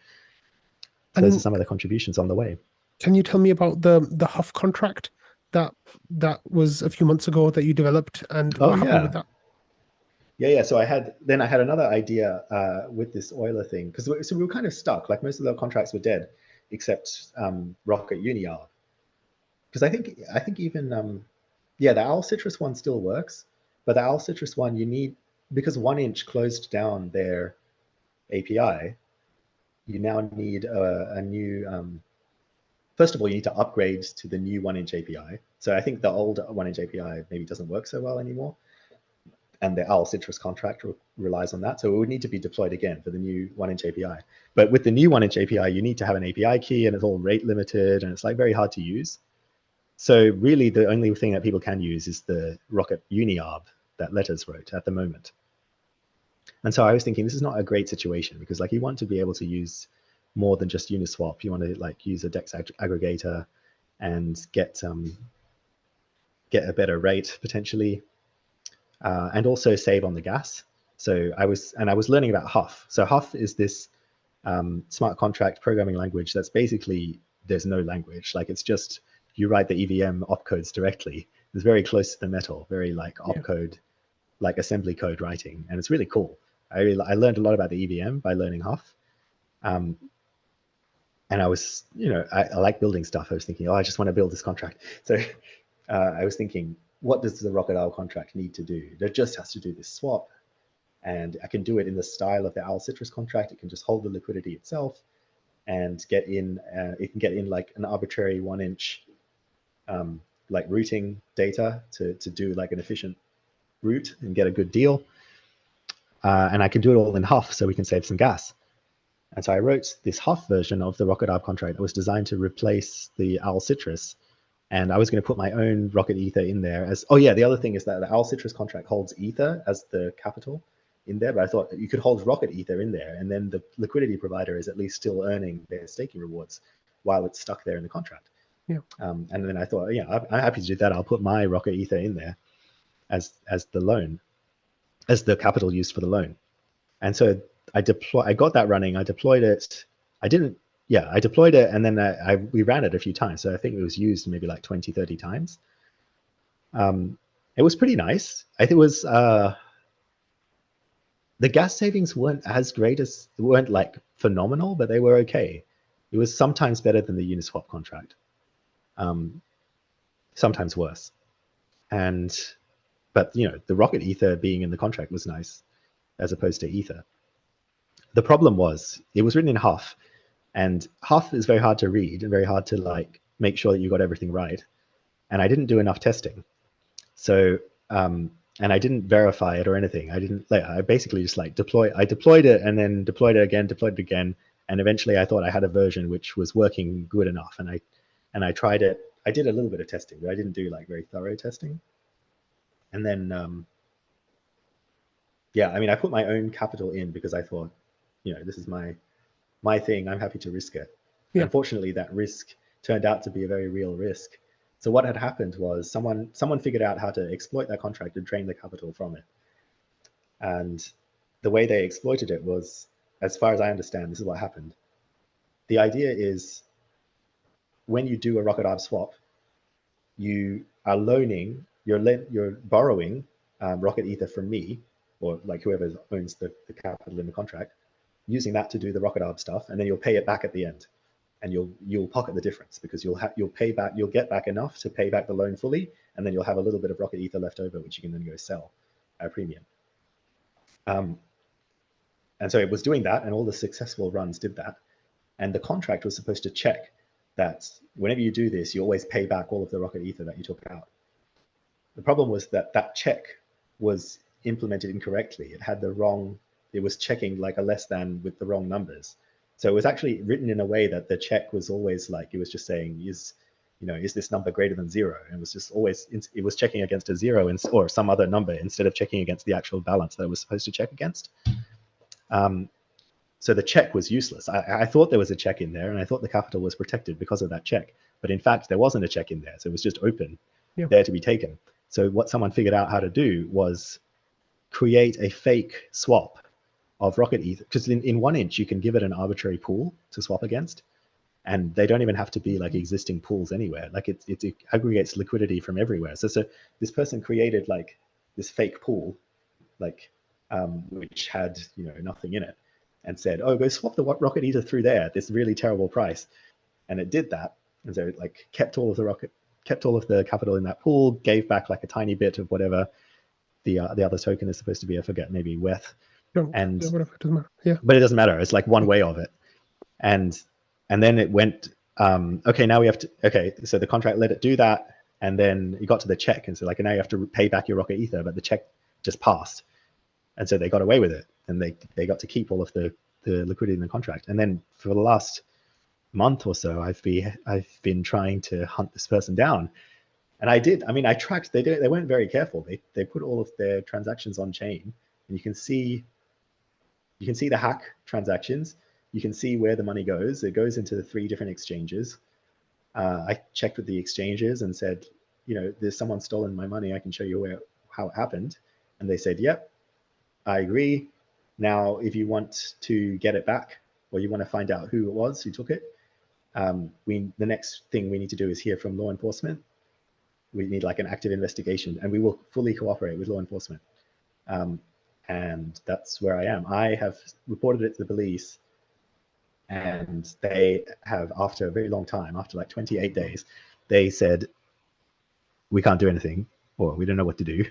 So those are some of the contributions on the way. Can you tell me about the Huff contract that was a few months ago that you developed, and what happened with that? Yeah. So I had another idea with this Euler thing, because we were kind of stuck. Like most of the contracts were dead, except Rocket UniArb. Because I think even the Owl Citrus one still works, but the Owl Citrus one because 1inch closed down their API, you now need a new. First of all, you need to upgrade to the new 1inch API. So I think the old 1inch API maybe doesn't work so well anymore. And the Owl Citrus contract relies on that. So it would need to be deployed again for the new 1inch API. But with the new 1inch API, you need to have an API key, and it's all rate limited, and it's like very hard to use. So really the only thing that people can use is the Rocket UniArb, that Letters wrote at the moment. And so I was thinking, this is not a great situation, because like you want to be able to use more than just Uniswap. You want to like use a DEX aggregator and get a better rate potentially, and also save on the gas. So I was learning about Huff. So Huff is this smart contract programming language that's basically, there's no language. Like it's just, you write the EVM opcodes directly. It's very close to the metal, very like opcode, like assembly code writing. And it's really cool. I learned a lot about the EVM by learning Huff. And I was, I like building stuff. I was thinking, I just want to build this contract. So I was thinking, what does the Rocket Arb contract need to do? It just has to do this swap. And I can do it in the style of the Owl Citrus contract. It can just hold the liquidity itself and get in, it can get in like an arbitrary 1-inch like routing data to do like an efficient route and get a good deal. And I can do it all in Huff so we can save some gas. And so I wrote this Huff version of the Rocket Arb contract that was designed to replace the Owl Citrus. And I was going to put my own Rocket Ether in there as, the other thing is that the Owl Citrus contract holds Ether as the capital in there, but I thought you could hold Rocket Ether in there, and then the liquidity provider is at least still earning their staking rewards while it's stuck there in the contract. Yeah. And then I thought, I'm happy to do that. I'll put my Rocket Ether in there as the loan, as the capital used for the loan. And so I got that running. I deployed it. I deployed it, and then we ran it a few times. So I think it was used maybe like 20, 30 times. It was pretty nice. I think it was, the gas savings weren't like phenomenal, but they were okay. It was sometimes better than the Uniswap contract, sometimes worse. But the Rocket Ether being in the contract was nice, as opposed to Ether. The problem was it was written in Huff, and Huff is very hard to read and very hard to like make sure that you got everything right. And I didn't do enough testing, so. And I didn't verify it or anything. I basically just like I deployed it and then deployed it again. And eventually I thought I had a version which was working good enough. And I tried it. I did a little bit of testing, but I didn't do like very thorough testing. And then, I put my own capital in because I thought, this is my thing. I'm happy to risk it. Yeah. Unfortunately, that risk turned out to be a very real risk. So what had happened was someone figured out how to exploit that contract and drain the capital from it. And the way they exploited it was, as far as I understand, this is what happened. The idea is when you do a Rocket Arb swap, you are loaning, you're borrowing Rocket Ether from me, or like whoever owns the capital in the contract, using that to do the Rocket Arb stuff, and then you'll pay it back at the end. And you'll pocket the difference because you'll get back enough to pay back the loan fully, and then you'll have a little bit of Rocket Ether left over, which you can then go sell at a premium. And so it was doing that, and all the successful runs did that. And the contract was supposed to check that whenever you do this, you always pay back all of the Rocket Ether that you took out. The problem was that check was implemented incorrectly. It was checking like a less than with the wrong numbers. So it was actually written in a way that the check was always like, it was just saying, is this number greater than 0? And it was just always, it was checking against a 0 or some other number instead of checking against the actual balance that it was supposed to check against. So the check was useless. I thought there was a check in there, and I thought the capital was protected because of that check. But in fact, there wasn't a check in there. So it was just open there to be taken. So what someone figured out how to do was create a fake swap of Rocket Ether, because in 1inch you can give it an arbitrary pool to swap against, and they don't even have to be like existing pools anywhere. Like it aggregates liquidity from everywhere. So this person created like this fake pool, like which had nothing in it, and said, oh, go swap the Rocket Ether through there at this really terrible price, and it did that. And so it like kept all of the capital in that pool, gave back like a tiny bit of whatever the other token is supposed to be. I forget, maybe WETH. And whatever, it doesn't matter. Yeah, but it doesn't matter. It's like one way of it, and then it went. Okay, now we have to. Okay, so the contract let it do that, and then it got to the check, and so like now you have to pay back your Rocket Ether, but the check just passed, and so they got away with it, and they got to keep all of the liquidity in the contract. And then for the last month or so, I've been trying to hunt this person down, And I did. I mean, I tracked. They weren't very careful. They put all of their transactions on chain, and you can see the hack transactions. You can see where the money goes. It goes into the 3 different exchanges. I checked with the exchanges and said, there's someone stolen my money. I can show you how it happened. And they said, yep, I agree. Now, if you want to get it back, or you want to find out who it was who took it, the next thing we need to do is hear from law enforcement. We need like an active investigation, and we will fully cooperate with law enforcement. And that's where I am. I have reported it to the police, and they have, after a very long time, after like 28 days, they said, we can't do anything, or we don't know what to do.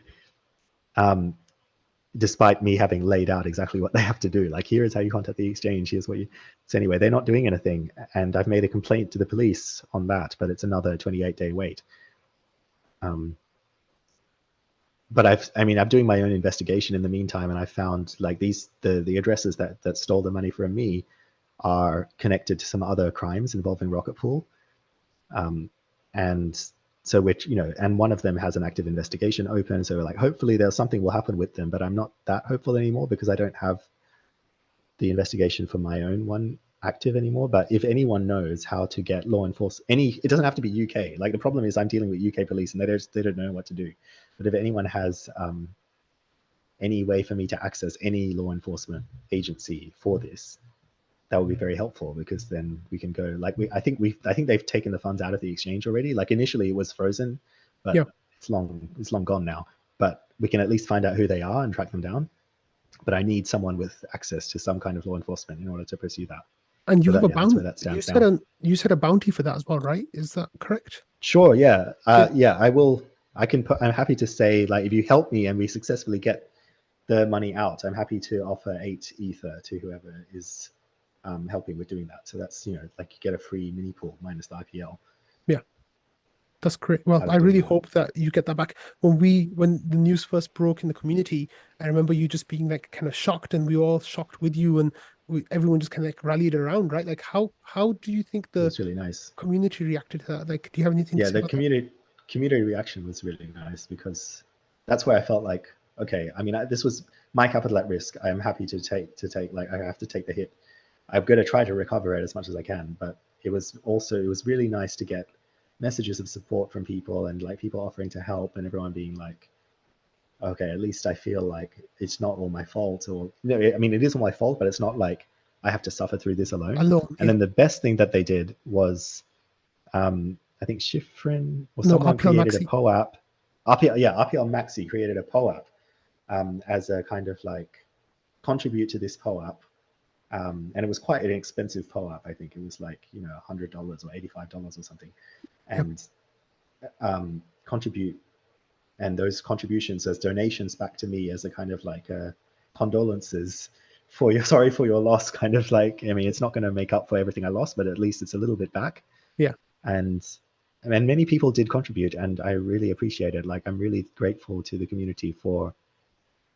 Despite me having laid out exactly what they have to do. Like, here is how you contact the exchange, here's what you... So anyway, they're not doing anything. And I've made a complaint to the police on that, but it's another 28-day wait. But I'm doing my own investigation in the meantime, and I found like the addresses that stole the money from me are connected to some other crimes involving Rocket Pool. And so and one of them has an active investigation open. So like, hopefully something will happen with them, but I'm not that hopeful anymore because I don't have the investigation for my own one active anymore. But if anyone knows how to get law enforcement, it doesn't have to be UK. Like, the problem is I'm dealing with UK police and they don't know what to do. But if anyone has any way for me to access any law enforcement agency for this, that would be very helpful, because then we can go like I think they've taken the funds out of the exchange already. Like, initially it was frozen, but it's long gone now. But we can at least find out who they are and track them down. But I need someone with access to some kind of law enforcement in order to pursue that. And you have a bounty. You said a bounty for that as well, right? Is that correct? Sure. Yeah. Yeah. I will. I'm happy to say, like, if you help me and we successfully get the money out, I'm happy to offer 8 ether to whoever is helping with doing that. So that's, like, you get a free mini pool minus the IPL. Yeah, that's great. Well, I really hope that you get that back. When the news first broke in the community, I remember you just being like kind of shocked, and we were all shocked with you, and everyone just kind of like rallied around, right? Like, how do you think the really nice community reacted to that? Like, do you have anything to say about that? Community reaction was really nice, because that's where I felt like, okay, I mean, this was my capital at risk. I am happy to take like, I have to take the hit. I'm going to try to recover it as much as I can. But it was really nice to get messages of support from people, and like people offering to help, and everyone being like, okay, at least I feel like it's not all my fault, or I mean, it is all my fault, but it's not like I have to suffer through this alone. And then the best thing that they did was, I think Shifrin or someone created a POAP. RPL Maxi created a POAP as a kind of like contribute to this POAP. And it was quite an expensive POAP. I think it was like, $100 or $85 or something. And contribute, and those contributions as donations back to me as a kind of like condolences for your loss, kind of like, I mean, it's not going to make up for everything I lost, but at least it's a little bit back. Yeah. And many people did contribute, and I really appreciate it. Like, I'm really grateful to the community for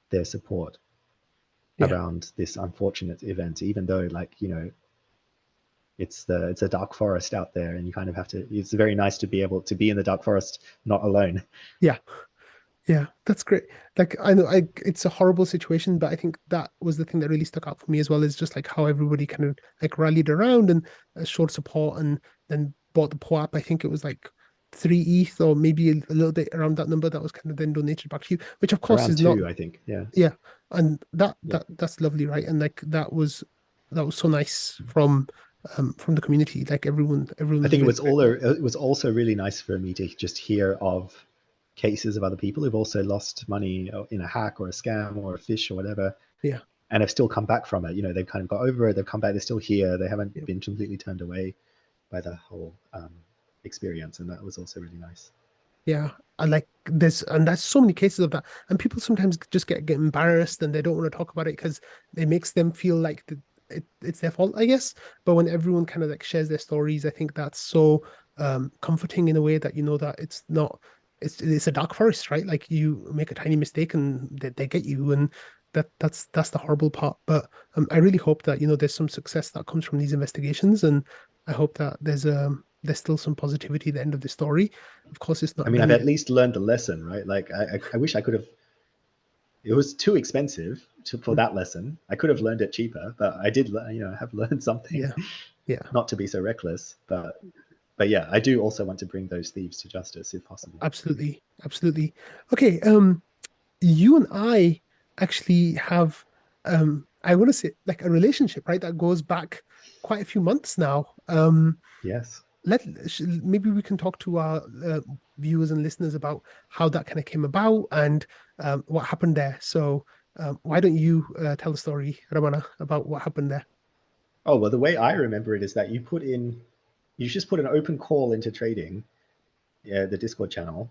their support around this unfortunate event, even though, like, it's a dark forest out there, and you kind of have to, it's very nice to be able to be in the dark forest, not alone. Yeah, that's great. Like, I know it's a horrible situation, but I think that was the thing that really stuck out for me as well, is just like how everybody kind of like rallied around and showed support, and then bought the POAP. I think it was like 3 ETH, or maybe a little bit around that number, that was kind of then donated back to you, which of course around is 2, not, I think. Yeah. And that's lovely, right? And like, that was so nice from the community. Like, everyone I think it was also really nice for me to just hear of cases of other people who've also lost money in a hack or a scam or a fish or whatever. Yeah. And have still come back from it. They've kind of got over it. They've come back. They're still here. They haven't been completely turned away by the whole experience. And that was also really nice. Yeah. And like, there's so many cases of that. And people sometimes just get embarrassed, and they don't want to talk about it because it makes them feel like it's their fault, I guess. But when everyone kind of like shares their stories, I think that's so comforting in a way, that that it's not, it's a dark forest, right? Like, you make a tiny mistake and they get you, and that's the horrible part. But I really hope that there's some success that comes from these investigations, and I hope that there's still some positivity at the end of the story. of course it's not I mean, done I've at yet. least learned the lesson, right? Like I wish I could have. It was too expensive for that lesson. I could have learned it cheaper, but I did, have learned something. Yeah, yeah, Not to be so reckless, but yeah, I do also want to bring those thieves to justice if possible. absolutely, absolutely. Okay, you and I actually have, I want to say like a relationship, right? That goes back quite a few months now. Yes. Maybe we can talk to our viewers and listeners about how that kind of came about and what happened there. So why don't you tell the story, Ramana, about what happened there? Oh, well, the way I remember it is that you just put an open call into trading, the Discord channel.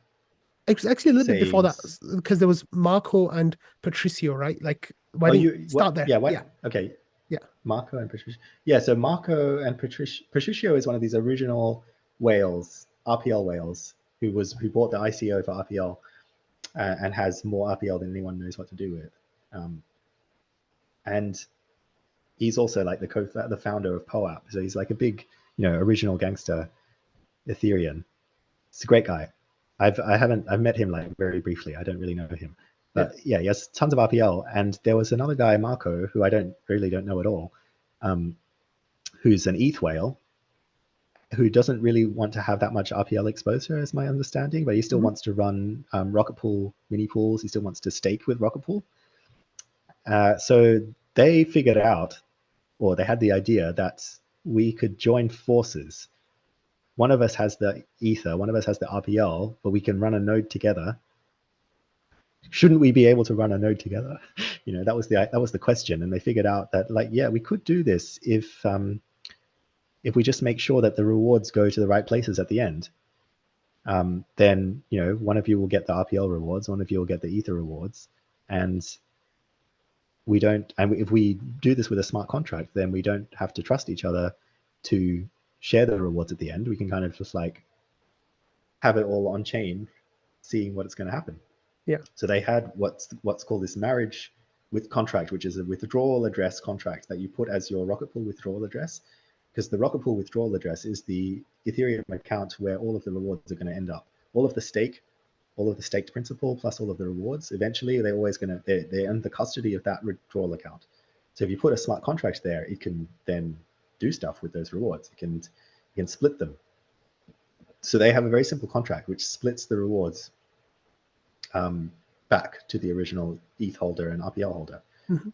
It was actually a little bit before Say, that because there was Marco and Patricio, right? Like, why oh, didn't you you start what? there? Yeah, what? Yeah, Okay, yeah, Marco and Patricio. Yeah, so Marco and Patricio is one of these original whales, RPL whales, who bought the ICO for RPL and has more RPL than anyone knows what to do with. And he's also like the founder of POAP. So he's like a big, original gangster Ethereum. He's a great guy. I've met him like very briefly. I don't really know him, yeah. but yeah, he has tons of RPL. And there was another guy, Marco, who I don't know at all, who's an ETH whale, who doesn't really want to have that much RPL exposure, is my understanding, but he still Mhm. wants to run Rocket Pool mini pools. He still wants to stake with Rocket Pool. So they figured out, or they had the idea that we could join forces. One of us has the Ether, one of us has the RPL, but we can run a node together. Shouldn't we be able to run a node together? That was the question, and they figured out that we could do this if we just make sure that the rewards go to the right places at the end. Then one of you will get the RPL rewards, one of you will get the Ether rewards, and if we do this with a smart contract, then we don't have to trust each other to share the rewards at the end. We can kind of just like have it all on chain, seeing what's going to happen. Yeah. So they had what's called this marriage with contract, which is a withdrawal address contract that you put as your Rocket Pool withdrawal address, because the Rocket Pool withdrawal address is the Ethereum account where all of the rewards are going to end up. All of the staked principal plus all of the rewards, eventually they're always they're in the custody of that withdrawal account. So if you put a smart contract there, it can then do stuff with those rewards. It can split them. So they have a very simple contract which splits the rewards back to the original ETH holder and RPL holder. Mm-hmm.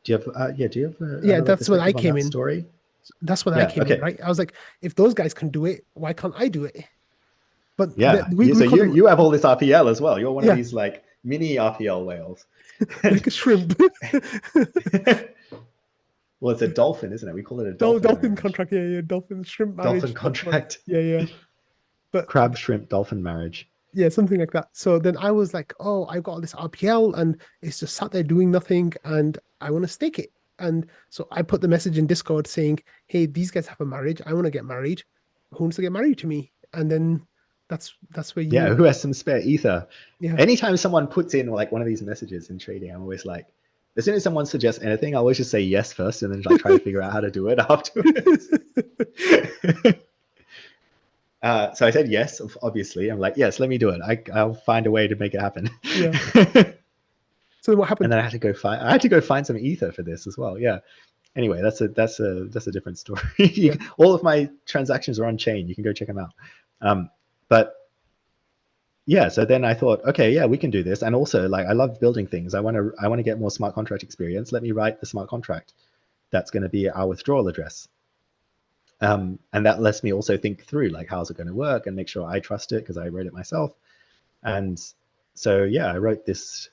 Do you have Yeah, another that's when I perspective on came that in. story? That's when I came in, right? I was like, if those guys can do it, why can't I do it? But we so call them, you have all this RPL as well. You're one of yeah, these like mini RPL whales. like a shrimp. Well, it's a dolphin, isn't it? We call it a dolphin Dolphin marriage. contract, yeah, dolphin shrimp Dolphin marriage. contract. Yeah. But Crab, shrimp, dolphin marriage. yeah, something like that. So then I was like, oh, I've got all this RPL and it's just sat there doing nothing and I want to stake it. And so I put the message in Discord saying, hey, these guys have a marriage. I want to get married. Who wants to get married to me? And then that's where you. Yeah, who has some spare Ether? Yeah. Anytime someone puts in like one of these messages in trading, I'm always like, as soon as someone suggests anything, I always just say yes first and then like try to figure out how to do it afterwards. So I said yes, obviously. I'm like, yes, let me do it. I'll find a way to make it happen. Yeah. So what happened? And then I had to go find some Ether for this as well. Yeah. Anyway, that's a different story. Yeah. All of my transactions are on chain. You can go check them out. But yeah, so then I thought, okay, yeah, we can do this. And also, like, I love building things. I want to get more smart contract experience. Let me write the smart contract that's going to be our withdrawal address. And that lets me also think through, like, how's it going to work and make sure I trust it because I wrote it myself. And so, yeah, I wrote this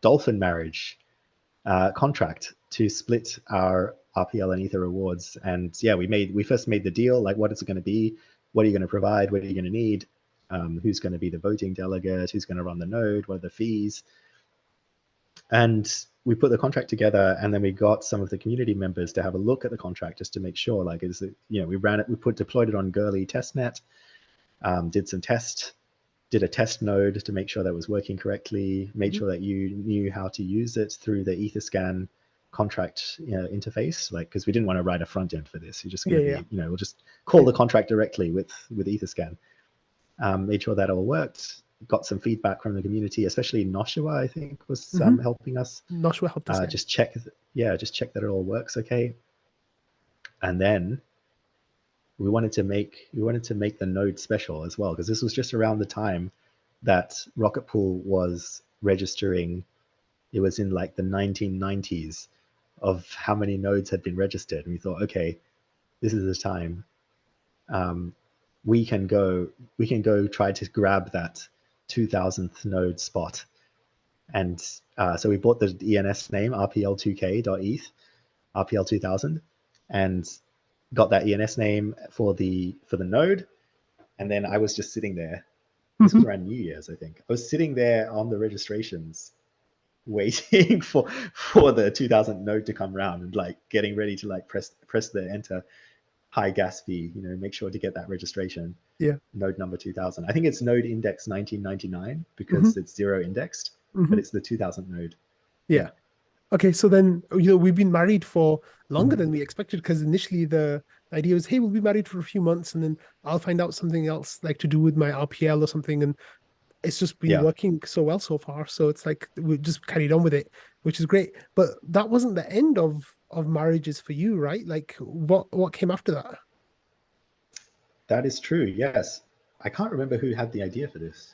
dolphin marriage contract to split our RPL and Ether rewards. And yeah, we first made the deal, like, what is it going to be? What are you going to provide? What are you going to need? Who's going to be the voting delegate? Who's going to run the node? What are the fees? And we put the contract together, and then we got some of the community members to have a look at the contract just to make sure, like, we ran it, deployed it on Gurley testnet, did a test node to make sure that was working correctly, made sure that you knew how to use it through the Etherscan contract interface, like, because we didn't want to write a front end for this. You're just going to we'll just call the contract directly with Etherscan. made sure that all worked, got some feedback from the community, especially Noshua, I think, was Mhm. helping us. Noshua helped us. Just check that it all works okay. And then we wanted to make the node special as well, because this was just around the time that Rocket Pool was registering. It was in like the 1990s of how many nodes had been registered, and we thought, okay, this is the time. We can go try to grab that 2000th node spot. And so we bought the ENS name rpl2k.eth, rpl2000, and got that ENS name for the node. And then I was just sitting there. This was around New Year's, I think. I was sitting there on the registrations, waiting for the 2000 node to come around, and like getting ready to like press the enter, high gas fee, make sure to get that registration. Yeah. Node number 2000. I think it's node index 1999 because Mhm. it's zero indexed, Mhm. but it's the 2000 node. Yeah. Okay, so then we've been married for longer Mhm. than we expected, because initially the idea was, hey, we'll be married for a few months and then I'll find out something else like to do with my RPL or something, and it's just been Yeah. working so well so far. So it's like we just carried on with it, which is great. But that wasn't the end of marriages for you, right? Like what came after that? That is true. Yes. I can't remember who had the idea for this.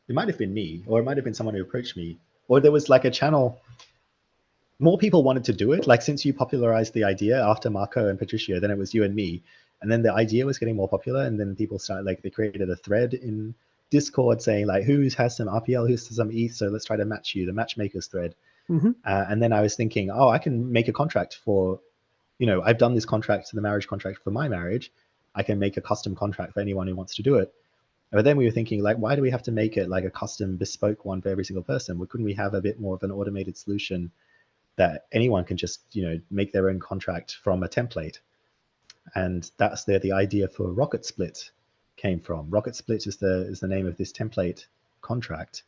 It might have been me, or it might have been someone who approached me, or there was like a channel. More people wanted to do it. Like, since you popularized the idea after Marco and Patricio, then it was you and me. And then the idea was getting more popular. And then people started, like, they created a thread in Discord saying, like, who has some RPL, who has some ETH? So let's try to match you, the matchmakers thread. Mm-hmm. And then I was thinking, oh, I can make a contract for, I've done this contract, the marriage contract for my marriage. I can make a custom contract for anyone who wants to do it. But then we were thinking, like, why do we have to make it like a custom bespoke one for every single person? Well, couldn't we have a bit more of an automated solution that anyone can just, make their own contract from a template? And that's where the idea for Rocket Split came from. Rocket Split is the name of this template contract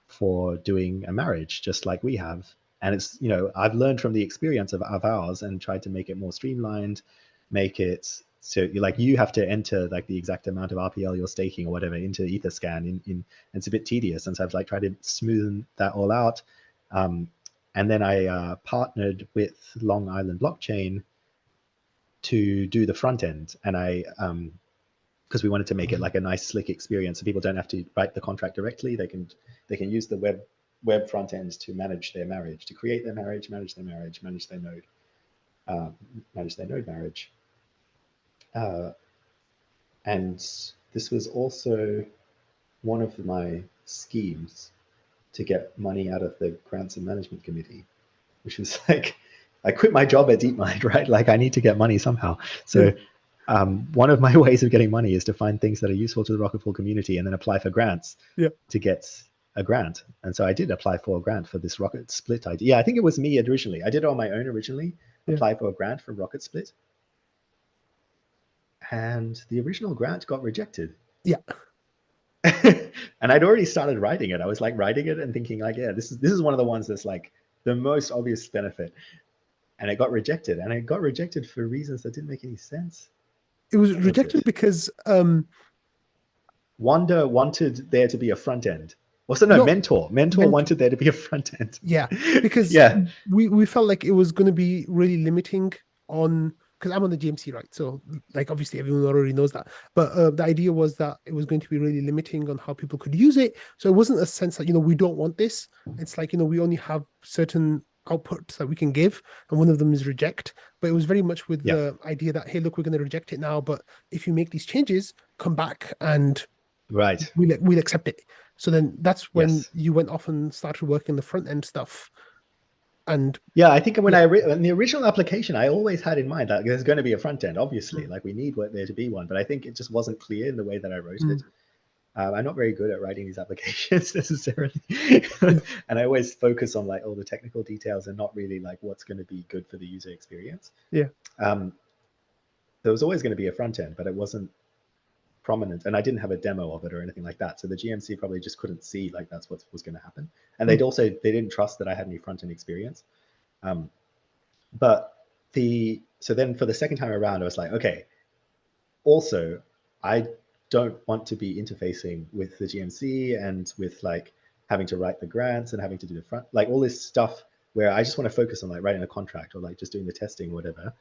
for doing a marriage, just like we have. And it's, I've learned from the experience of ours and tried to make it more streamlined, make it so you have to enter like the exact amount of RPL you're staking or whatever into Etherscan and it's a bit tedious. And so I've like tried to smoothen that all out. And then I partnered with Long Island Blockchain to do the front end. And I because we wanted to make it like a nice slick experience so people don't have to write the contract directly. They can use the web front end to manage their marriage, to create their marriage, manage their marriage, manage their node, marriage. And this was also one of my schemes to get money out of the grants and management committee, which was like, I quit my job at DeepMind, right? Like, I need to get money somehow. So one of my ways of getting money is to find things that are useful to the Rocket Pool community and then apply for grants to get a grant. And so I did apply for a grant for this Rocket Split idea. Yeah, I think it was me originally. I did it on my own originally, apply for a grant for Rocket Split. And the original grant got rejected. Yeah. And I'd already started writing it. I was like writing it and thinking like, yeah, this is one of the ones that's like the most obvious benefit. And it got rejected. And it got rejected for reasons that didn't make any sense. It was rejected because Wanda wanted there to be a front end. Mentor wanted there to be a front end. Yeah, because we felt like it was going to be really limiting on, because I'm on the GMC, right? So like obviously everyone already knows that, but the idea was that it was going to be really limiting on how people could use it. So it wasn't a sense that we don't want this. It's like we only have certain outputs that we can give, and one of them is reject. But it was very much with the idea that, hey, look, we're going to reject it now, but if you make these changes, come back and we'll accept it. So then that's when you went off and started working the front end stuff. And I think when in the original application, I always had in mind that there's going to be a front end, obviously, like we need there to be one, but I think it just wasn't clear in the way that I wrote it. I'm not very good at writing these applications necessarily. And I always focus on like all the technical details and not really like what's going to be good for the user experience. There was always going to be a front end, but it wasn't prominent, and I didn't have a demo of it or anything like that. So the GMC probably just couldn't see like that's what was going to happen. And they didn't trust that I had any front end experience. So then for the second time around, I was like, okay, also I don't want to be interfacing with the GMC and with like having to write the grants and having to do the front, like all this stuff where I just want to focus on like writing a contract or like just doing the testing or whatever.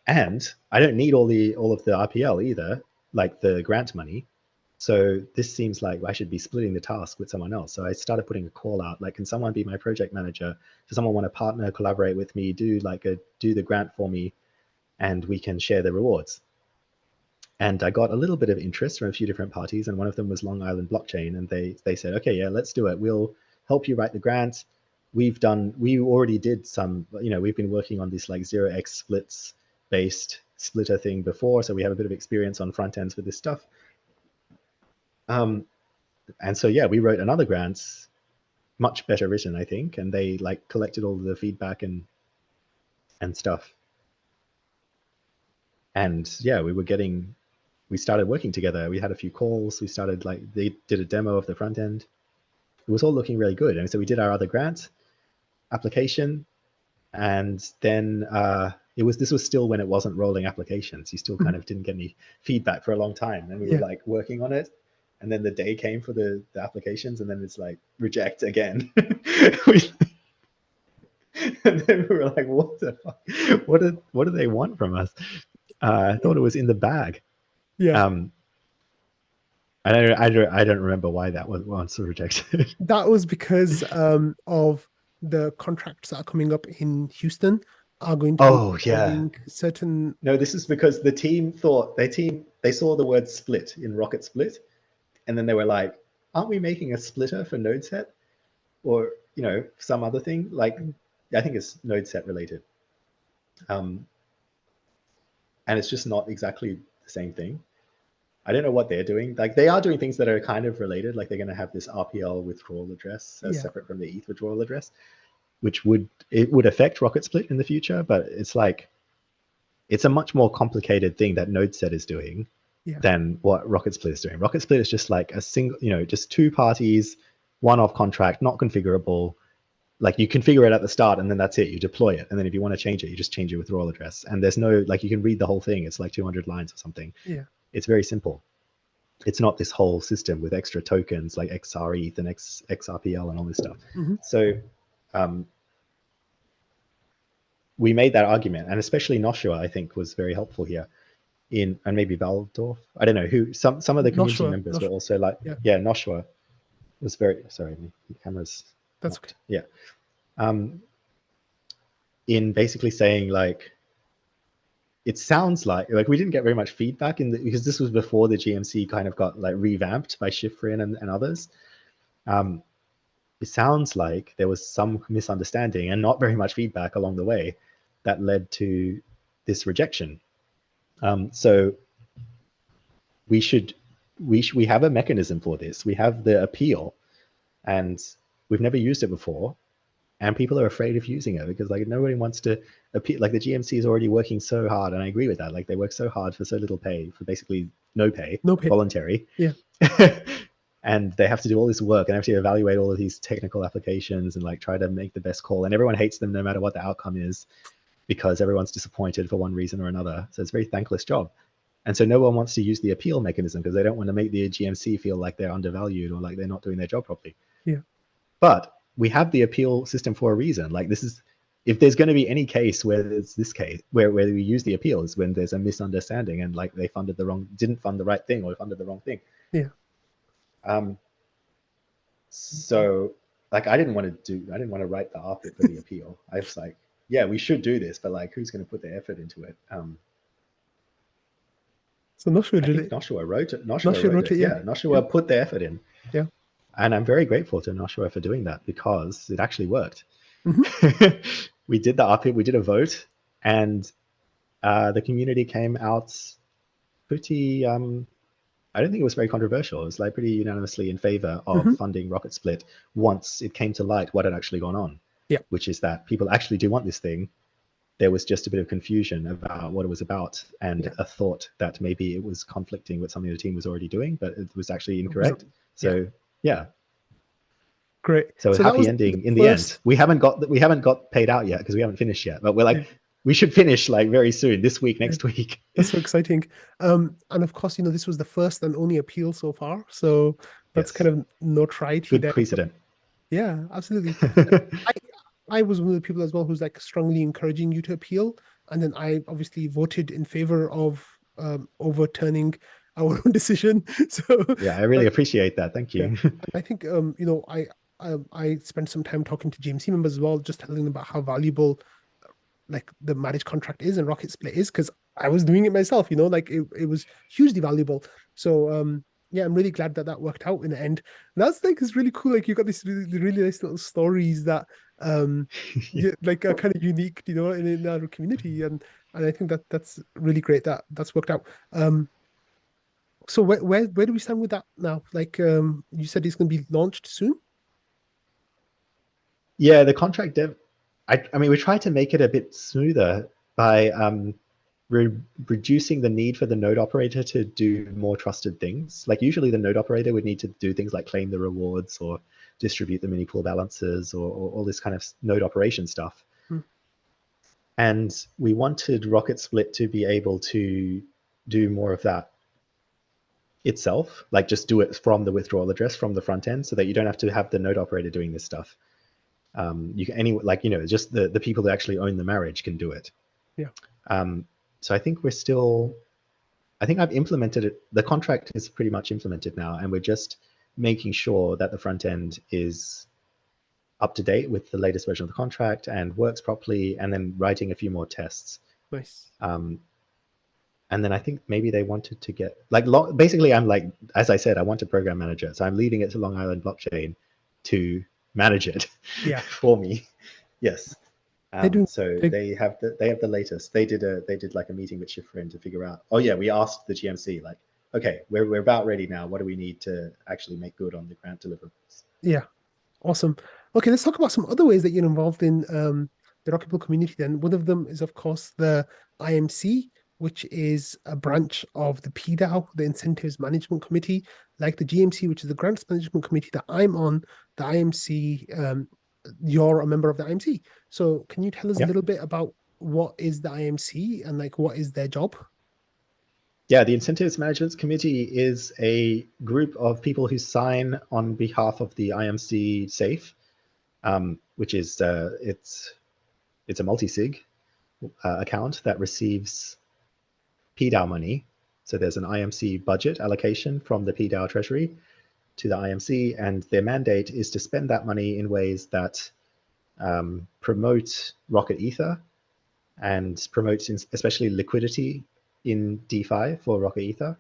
And I don't need all of the RPL either, like the grant money. So this seems like I should be splitting the task with someone else. So I started putting a call out, like, can someone be my project manager? Does someone want to partner, collaborate with me, do the grant for me, and we can share the rewards? And I got a little bit of interest from a few different parties, and one of them was Long Island Blockchain, and they said, okay, yeah, let's do it. We'll help you write the grant. We already did some, we've been working on this like 0x splits based splitter thing before, so we have a bit of experience on front ends with this stuff. And so yeah, we wrote another grant, much better written, I think, and they like collected all the feedback and stuff. And yeah, we started working together. We had a few calls. We started they did a demo of the front end. It was all looking really good. And so we did our other grant application, and then this was still when it wasn't rolling applications. You still kind of didn't get any feedback for a long time. And we were like working on it. And then the day came for the applications, and then it's like reject again. And then we were like, what the fuck? What do they want from us? I thought it was in the bag. Yeah. I don't remember why that was once rejected. That was because of the contracts that are coming up in Houston are going to be certain. No, this is because the team thought they saw the word split in Rocket Split, and then they were like, aren't we making a splitter for node set, or some other thing? Like, I think it's node set related, and it's just not exactly the same thing. I don't know what they're doing. Like, they are doing things that are kind of related. Like, they're going to have this RPL withdrawal address separate from the ETH withdrawal address, which would affect Rocket Split in the future. But it's like, it's a much more complicated thing that NodeSet is doing than what Rocket Split is doing. Rocket Split is just like a single, just two parties, one-off contract, not configurable. Like, you configure it at the start and then that's it. You deploy it. And then if you want to change it, you just change your withdrawal address. And there's no, like, you can read the whole thing. It's like 200 lines or something. Yeah. It's very simple. It's not this whole system with extra tokens like XRETH and XRPL and all this stuff. Mm-hmm. So we made that argument, and especially Noshua, I think, was very helpful here. And maybe Valdorf, I don't know who. Some of the community members were also like, Noshua was very, sorry, the camera's. That's okay. Yeah. In basically saying like, it sounds like we didn't get very much feedback because this was before the GMC kind of got like revamped by Schifrin and others. It sounds like there was some misunderstanding and not very much feedback along the way that led to this rejection. So we have a mechanism for this. We have the appeal, and we've never used it before. And people are afraid of using it because like nobody wants to appeal. Like, the GMC is already working so hard, and I agree with that. Like, they work so hard for so little pay, for basically no pay. Voluntary. Yeah. And they have to do all this work and have to evaluate all of these technical applications and like try to make the best call. And everyone hates them no matter what the outcome is, because everyone's disappointed for one reason or another. So it's a very thankless job. And so no one wants to use the appeal mechanism because they don't want to make the GMC feel like they're undervalued or like they're not doing their job properly. Yeah. But we have the appeal system for a reason. Like, this is, if there's going to be any case where it's this case where we use the appeal, is when there's a misunderstanding and like they didn't fund the right thing, or funded the wrong thing. Yeah. So like, I didn't want to write the RPit for the appeal. I was like, yeah, we should do this, but like, who's going to put the effort into it? So Noshua did it. Noshua wrote it. Noshua wrote it. Yeah. Noshua put the effort in. Yeah. And I'm very grateful to Noshua for doing that, because it actually worked. Mm-hmm. We did the RPit, we did a vote, and the community came out pretty, I don't think it was very controversial. It was like pretty unanimously in favor of funding Rocket Split once it came to light what had actually gone on. Yeah. Which is that people actually do want this thing. There was just a bit of confusion about what it was about, and a thought that maybe it was conflicting with something the team was already doing, but it was actually incorrect. So yeah. Great. So happy ending in the end. We haven't got paid out yet because we haven't finished yet, but we're like, we should finish like very soon, this week, next week. That's so exciting. And of course, this was the first and only appeal so far. So that's kind Yes, of notoriety good there. So, precedent. yeah, absolutely. I I was one of the people as well who's like strongly encouraging you to appeal, and then I obviously voted in favor of overturning our own decision. So Yeah, I really appreciate that. Thank yeah, you. I think I spent some time talking to GMC members as well, just telling them about how valuable like the marriage contract is and Rocket Split is, because I was doing it myself, like it was hugely valuable. So yeah, I'm really glad that that worked out in the end. And that's like it's really cool. Like you got these really nice little stories that Yeah. yeah, like are kind of unique, in our community, and I think that that's really great that that's worked out. So where do we stand with that now? Like you said it's going to be launched soon. Yeah, the contract dev, I mean, we tried to make it a bit smoother by reducing the need for the node operator to do more trusted things. Like usually the node operator would need to do things like claim the rewards or distribute the mini pool balances or all this kind of node operation stuff. Hmm. And we wanted Rocket Split to be able to do more of that itself, like just do it from the withdrawal address from the front end so that you don't have to have the node operator doing this stuff. You can just the people that actually own the marriage can do it. Yeah. So I think we're still, I think I've implemented it. The contract is pretty much implemented now, and we're just making sure that the front end is up to date with the latest version of the contract and works properly, and then writing a few more tests. Nice. And then I think maybe they wanted to get basically I'm like, as I said, I want a program manager, so I'm leaving it to Long Island Blockchain to manage it Yeah. for me. Yes. They do. So they have the latest. They did like a meeting with Schifrin to figure out. Oh yeah, we asked the GMC like, okay, we're about ready now. What do we need to actually make good on the grant deliverables? Yeah. Awesome. Okay, let's talk about some other ways that you're involved in the Rocket Pool community then. One of them is, of course, the IMC, which is a branch of the PDAO, the Incentives Management Committee, like the GMC, which is the Grants Management Committee that I'm on, the IMC, you're a member of the IMC. So can you tell us a Yeah. little bit about what is the IMC and like what is their job? Yeah, the Incentives Management Committee is a group of people who sign on behalf of the IMC SAFE, which is it's a multi-sig account that receives PDAO money. So there's an IMC budget allocation from the PDAO treasury to the IMC, and their mandate is to spend that money in ways that promote Rocket Ether and promote especially liquidity in DeFi for Rocket Ether,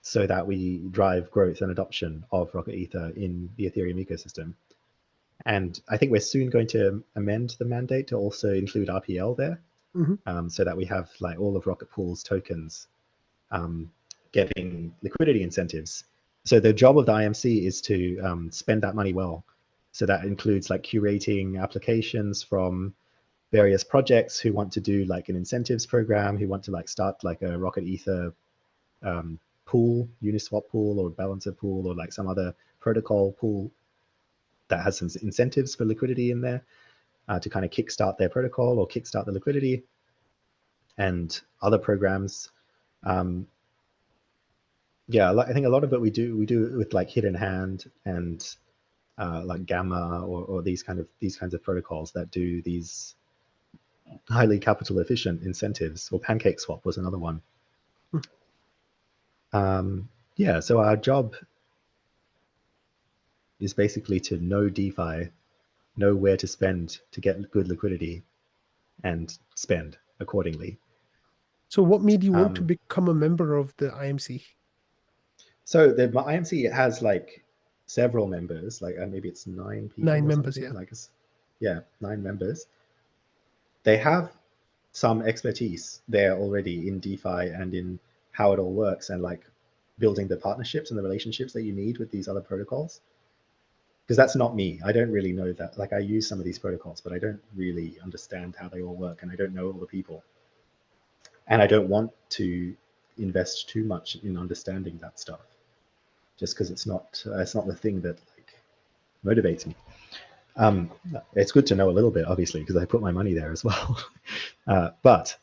so that we drive growth and adoption of Rocket Ether in the Ethereum ecosystem. And I think we're soon going to amend the mandate to also include RPL there, so that we have like all of Rocket Pool's tokens getting liquidity incentives. So the job of the IMC is to spend that money well. So that includes like curating applications from various projects who want to do like an incentives program, who want to like start like a Rocket Ether pool, Uniswap pool or balancer pool or like some other protocol pool that has some incentives for liquidity in there to kind of kickstart their protocol or kickstart the liquidity, and other programs. Yeah, I think a lot of it we do with like Hidden Hand and like Gamma or these kinds of protocols that do these highly capital efficient incentives. Or Pancake Swap was another one. Yeah, so our job is basically to know DeFi, know where to spend to get good liquidity, and spend accordingly. So what made you want to become a member of the IMC? So the IMC has like several members, like maybe it's 9 people 9 or members, something. yeah. Like yeah, 9 members. They have some expertise there already in DeFi and in how it all works and like building the partnerships and the relationships that you need with these other protocols. Because that's not me. I don't really know that. Like I use some of these protocols, but I don't really understand how they all work, and I don't know all the people. And I don't want to invest too much in understanding that stuff, just because it's not the thing that like motivates me. It's good to know a little bit, obviously, because I put my money there as well. But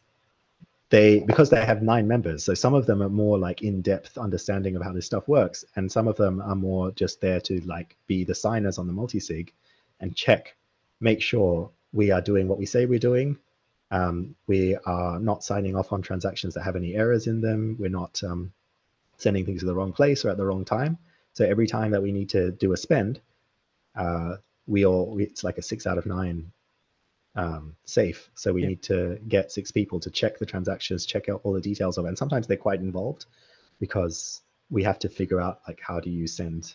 because they have 9 members, so some of them are more like in-depth understanding of how this stuff works, and some of them are more just there to like be the signers on the multisig and make sure we are doing what we say we're doing. We are not signing off on transactions that have any errors in them. We're not sending things to the wrong place or at the wrong time. So every time that we need to do a spend, it's like a 6 out of 9 safe. So we need to get 6 people to check the transactions, check out all the details of it. And sometimes they're quite involved because we have to figure out like, how do you send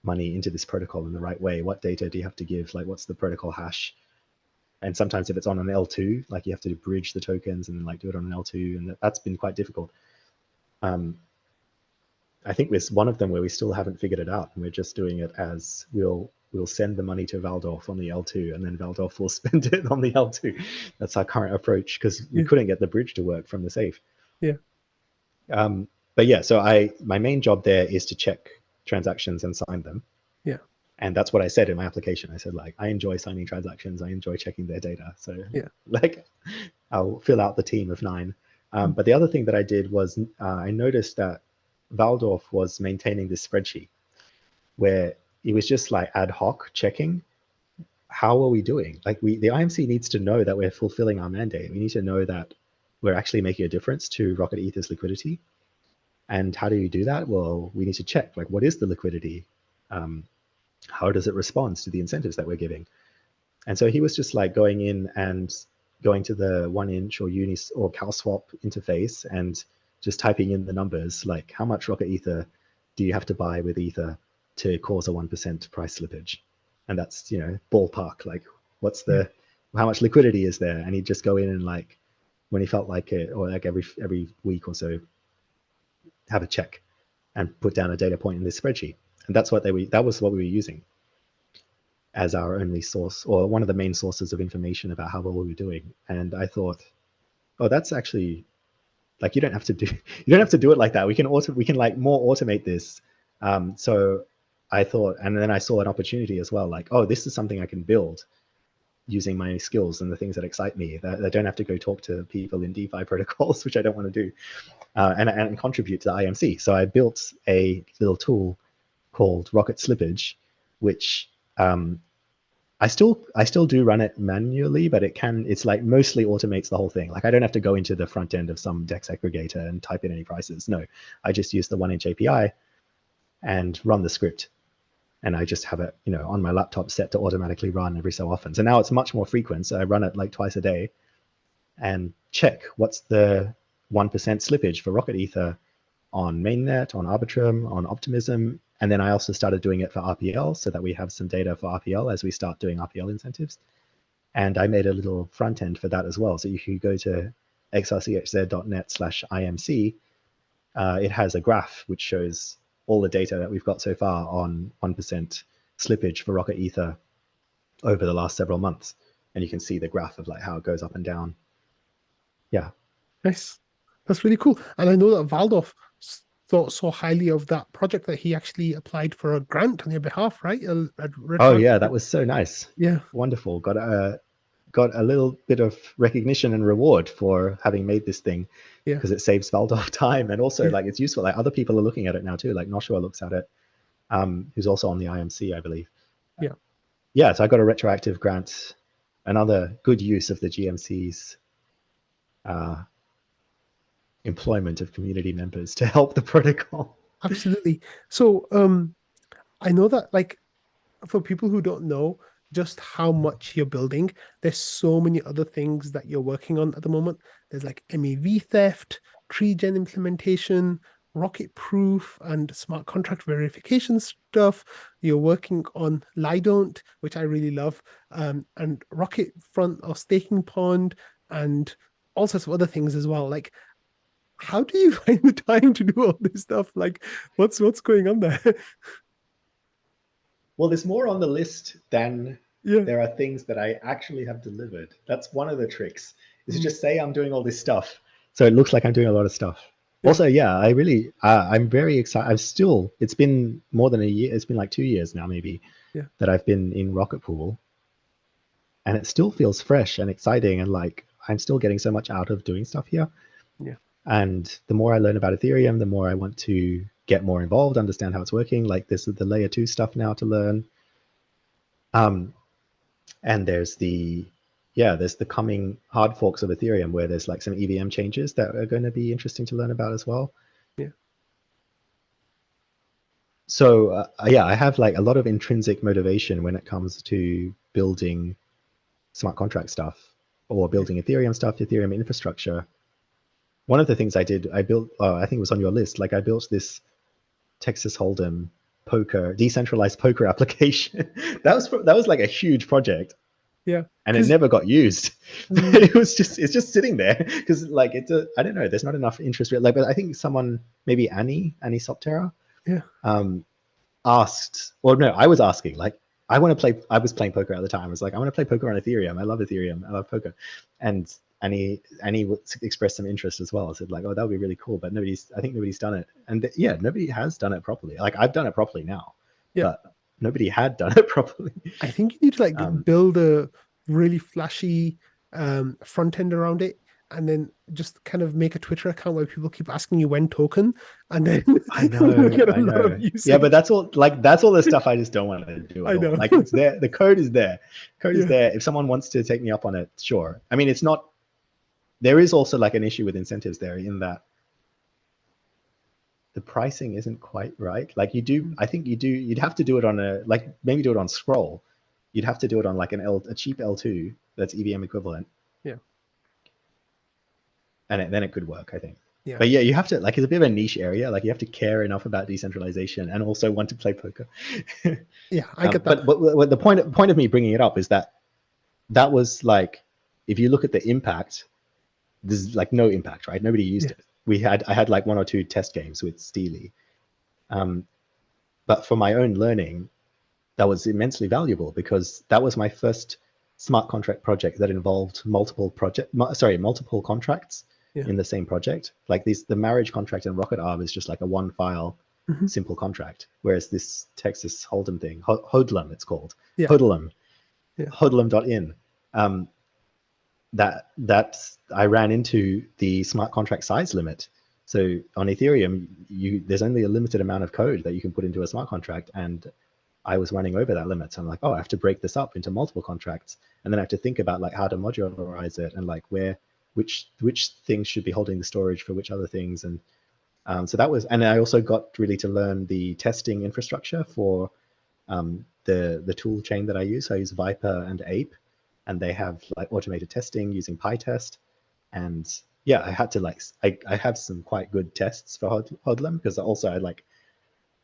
money into this protocol in the right way? What data do you have to give? Like, what's the protocol hash? And sometimes if it's on an L2, like you have to bridge the tokens and then like do it on an L2, and that's been quite difficult. I think there's one of them where we still haven't figured it out, and we're just doing it as we'll send the money to Valdorf on the L2, and then Valdorf will spend it on the L2. That's our current approach, because we couldn't get the bridge to work from the safe. Yeah. But yeah, so my main job there is to check transactions and sign them. Yeah. And that's what I said in my application. I said, like, I enjoy signing transactions. I enjoy checking their data. So like, I'll fill out the team of 9. But the other thing that I did was I noticed that Valdorf was maintaining this spreadsheet where it was just like ad hoc checking. How are we doing? Like the IMC needs to know that we're fulfilling our mandate. We need to know that we're actually making a difference to Rocket Ether's liquidity. And how do you do that? Well, we need to check, like, what is the liquidity? How does it respond to the incentives that we're giving? And so he was just like going in and going to the 1inch or Unis or CalSwap interface and just typing in the numbers, like how much Rocket Ether do you have to buy with Ether to cause a 1% price slippage? And that's, ballpark, like how much liquidity is there? And he'd just go in and like, when he felt like it, or like every week or so, have a check and put down a data point in this spreadsheet. And that was what we were using as our only source, or one of the main sources of information about how well we were doing. And I thought, oh, that's actually, like, you don't have to do it like that. We can like more automate this. So I thought, and then I saw an opportunity as well, like, oh, this is something I can build using my skills and the things that excite me, that I don't have to go talk to people in DeFi protocols, which I don't want to do, and contribute to the IMC. So I built a little tool called Rocket Slippage, which I still do run it manually, but it's like mostly automates the whole thing. Like I don't have to go into the front end of some DEX aggregator and type in any prices. No, I just use the 1inch API and run the script. And I just have it, on my laptop set to automatically run every so often. So now it's much more frequent. So I run it like twice a day and check what's the 1% slippage for Rocket Ether on mainnet, on Arbitrum, on Optimism. And then I also started doing it for RPL so that we have some data for RPL as we start doing RPL incentives. And I made a little front end for that as well. So if you go to xrchz.net/IMC, it has a graph which shows all the data that we've got so far on 1% slippage for Rocket Ether over the last several months. And you can see the graph of like how it goes up and down. Yeah. Nice. That's really cool. And I know that Valdorf thought so highly of that project that he actually applied for a grant on your behalf, right? Oh yeah, that was so nice. Yeah. Wonderful. Got a little bit of recognition and reward for having made this thing, because it saves Valdorf time, and also like it's useful. Like other people are looking at it now too. Like Noshua looks at it, who's also on the IMC, I believe. Yeah. So I got a retroactive grant. Another good use of the GMC's employment of community members to help the protocol. Absolutely. So I know that, like, for people who don't know just how much you're building, there's so many other things that you're working on at the moment. There's like MEV theft, tree gen implementation, rocket proof, and smart contract verification stuff. You're working on Lidont, which I really love, and rocket front or staking pond, and all sorts of other things as well. Like, how do you find the time to do all this stuff? Like, what's going on there? Well, there's more on the list than there are things that I actually have delivered. That's one of the tricks, is to just say I'm doing all this stuff, so it looks like I'm doing a lot of stuff. Also, I really, I'm very excited. It's been more than a year. It's been like 2 years now, maybe, that I've been in Rocket Pool. and it still feels fresh and exciting, and like I'm still getting so much out of doing stuff here. Yeah. And the more I learn about Ethereum, the more I want to get more involved, understand how it's working. Like this is the layer 2 stuff now to learn. And there's the coming hard forks of Ethereum where there's like some EVM changes that are going to be interesting to learn about as well. Yeah. So I have like a lot of intrinsic motivation when it comes to building smart contract stuff or building Ethereum stuff, Ethereum infrastructure. One of the things I built, I think it was on your list, like I built this Texas Hold'em decentralized poker application. that was like a huge project. Yeah. And it never got used. It's just sitting there because like I don't know, there's not enough interest rate. Like, but I think someone, maybe Annie Soptera, asked, or no, I was asking, like, I was playing poker at the time. I was like, I want to play poker on Ethereum. I love Ethereum. I love poker. And Annie expressed some interest as well. I said like, oh, that would be really cool, but I think nobody's done it. And nobody has done it properly. Like I've done it properly now, but nobody had done it properly. I think you need to like build a really flashy front end around it, and then just kind of make a Twitter account where people keep asking you when token, and then I know. Lot of usage. But that's all the stuff I just don't want to do at all. Like it's there, the code is there. Is there. If someone wants to take me up on it, sure. I mean, it's not, there is also like an issue with incentives there in that the pricing isn't quite right. Like you'd have to do it on maybe do it on Scroll. You'd have to do it on like a cheap L2 that's EVM equivalent. Yeah. And then it could work, I think. Yeah. But you have to, like, it's a bit of a niche area. Like you have to care enough about decentralization and also want to play poker. Yeah, I get that. But the point of me bringing it up is that was like, if you look at the impact, there's like no impact, right? Nobody used it. I had like 1 or 2 test games with Steely. But for my own learning, that was immensely valuable because that was my first smart contract project that involved multiple contracts in the same project. Like the marriage contract in Rocket Arb is just like a one file simple contract, whereas this Texas Hold'em thing, Hodlum it's called, Hodlum, Hodlum.in, that I ran into the smart contract size limit. So on Ethereum, there's only a limited amount of code that you can put into a smart contract, and I was running over that limit. So I'm like, oh, I have to break this up into multiple contracts, and then I have to think about like how to modularize it and like which things should be holding the storage for which other things. And so that was, and I also got really to learn the testing infrastructure for the tool chain that I use. So I use Viper and Ape, and they have like automated testing using PyTest. And I had to I have some quite good tests for Hodlum because also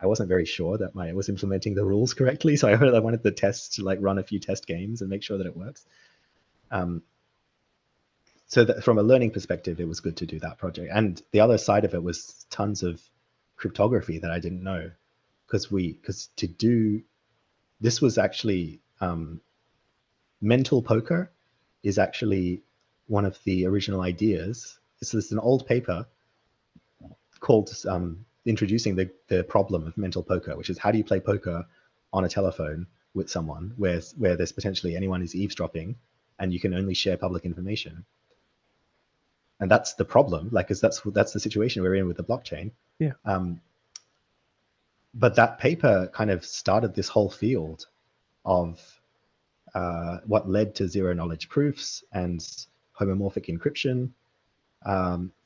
I wasn't very sure that I was implementing the rules correctly. So I wanted the tests to like run a few test games and make sure that it works. So that from a learning perspective, it was good to do that project. And the other side of it was tons of cryptography that I didn't know, because to do this was actually mental poker is actually one of the original ideas. It's an old paper called introducing the problem of mental poker, which is how do you play poker on a telephone with someone where there's potentially anyone is eavesdropping and you can only share public information. And that's the problem, like, because that's the situation we're in with the blockchain. Yeah. But that paper kind of started this whole field of what led to zero knowledge proofs and homomorphic encryption.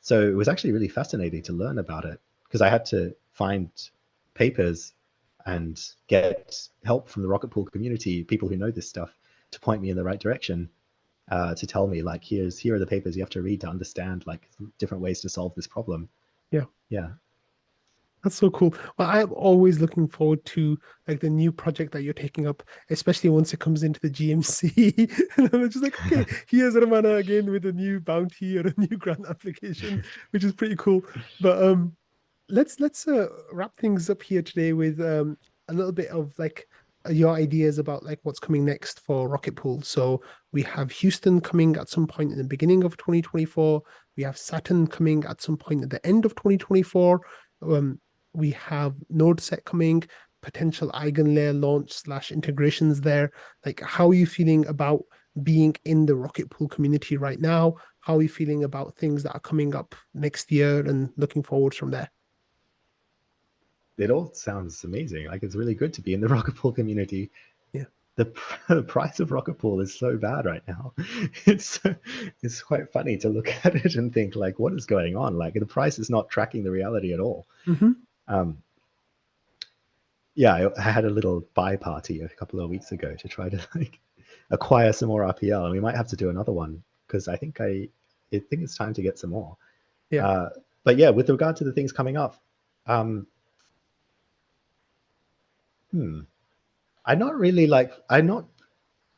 So it was actually really fascinating to learn about it, because I had to find papers and get help from the Rocket Pool community, people who know this stuff, to point me in the right direction, to tell me like, here are the papers you have to read to understand like different ways to solve this problem. Yeah. That's so cool. Well, I'm always looking forward to like the new project that you're taking up, especially once it comes into the GMC. And I'm just like, okay, here's Ramana again with a new bounty or a new grant application, which is pretty cool. But let's wrap things up here today with a little bit of like your ideas about like what's coming next for Rocket Pool. So we have Houston coming at some point in the beginning of 2024. We have Saturn coming at some point at the end of 2024. We have NodeSet coming, potential EigenLayer launch / integrations there. Like, how are you feeling about being in the Rocket Pool community right now? How are you feeling about things that are coming up next year and looking forward from there? It all sounds amazing. Like it's really good to be in the Rocket Pool community. Yeah. The price of Rocket Pool is so bad right now. It's quite funny to look at it and think like, what is going on? Like the price is not tracking the reality at all. Mm-hmm. Yeah, I had a little buy party a couple of weeks ago to try to like acquire some more RPL, and we might have to do another one because I think it's time to get some more. Yeah. But yeah, with regard to the things coming up, um, I'm not really like I'm not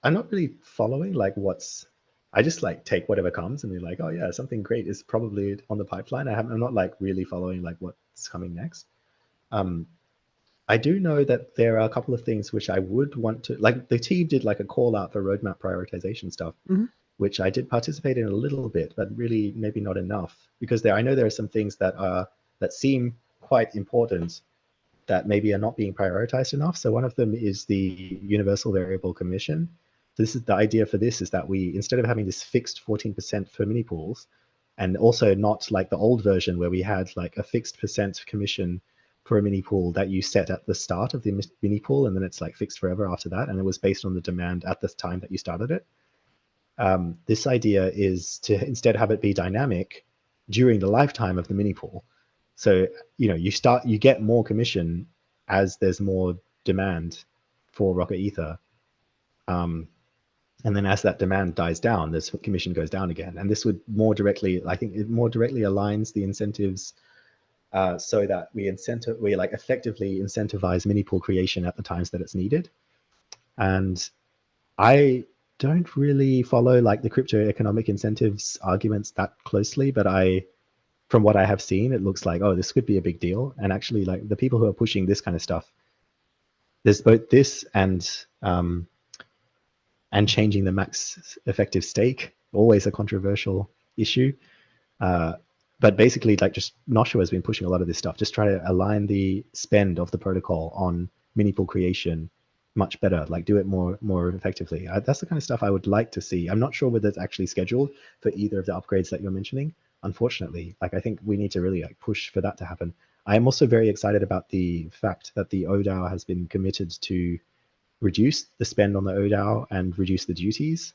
really following like what's. I just like take whatever comes and be like, oh yeah, something great is probably on the pipeline. I'm not like really following like what's coming next. I do know that there are a couple of things which I would want to like. The team did like a call out for roadmap prioritization stuff, Mm-hmm. which I did participate in a little bit, but really maybe not enough because I know there are some things that seem quite important that maybe are not being prioritized enough. So one of them is the universal variable commission. So this is the idea for this is that we, instead of having this fixed 14% for mini pools, and also not like the old version where we had like a fixed percent commission for a mini pool that you set at the start of the mini pool, and then it's like fixed forever after that, and it was based on the demand at the time that you started it. This idea is to instead have it be dynamic during the lifetime of the mini pool. So you get more commission as there's more demand for Rocket Ether, and then as that demand dies down, this commission goes down again. And this would more directly, I think, it more directly aligns the incentives so that we like effectively incentivize mini pool creation at the times that it's needed. And I don't really follow like the crypto economic incentives arguments that closely, but from what I have seen, it looks like, oh, this could be a big deal. And actually, like the people who are pushing this kind of stuff, there's both this and changing the max effective stake, always a controversial issue. But basically, like just Noshua has been pushing a lot of this stuff, just try to align the spend of the protocol on mini pool creation much better, like do it more effectively. That's the kind of stuff I would like to see. I'm not sure whether it's actually scheduled for either of the upgrades that you're mentioning. Unfortunately, like I think we need to really like push for that to happen. I am also very excited about the fact that the ODAO has been committed to reduce the spend on the ODAO and reduce the duties.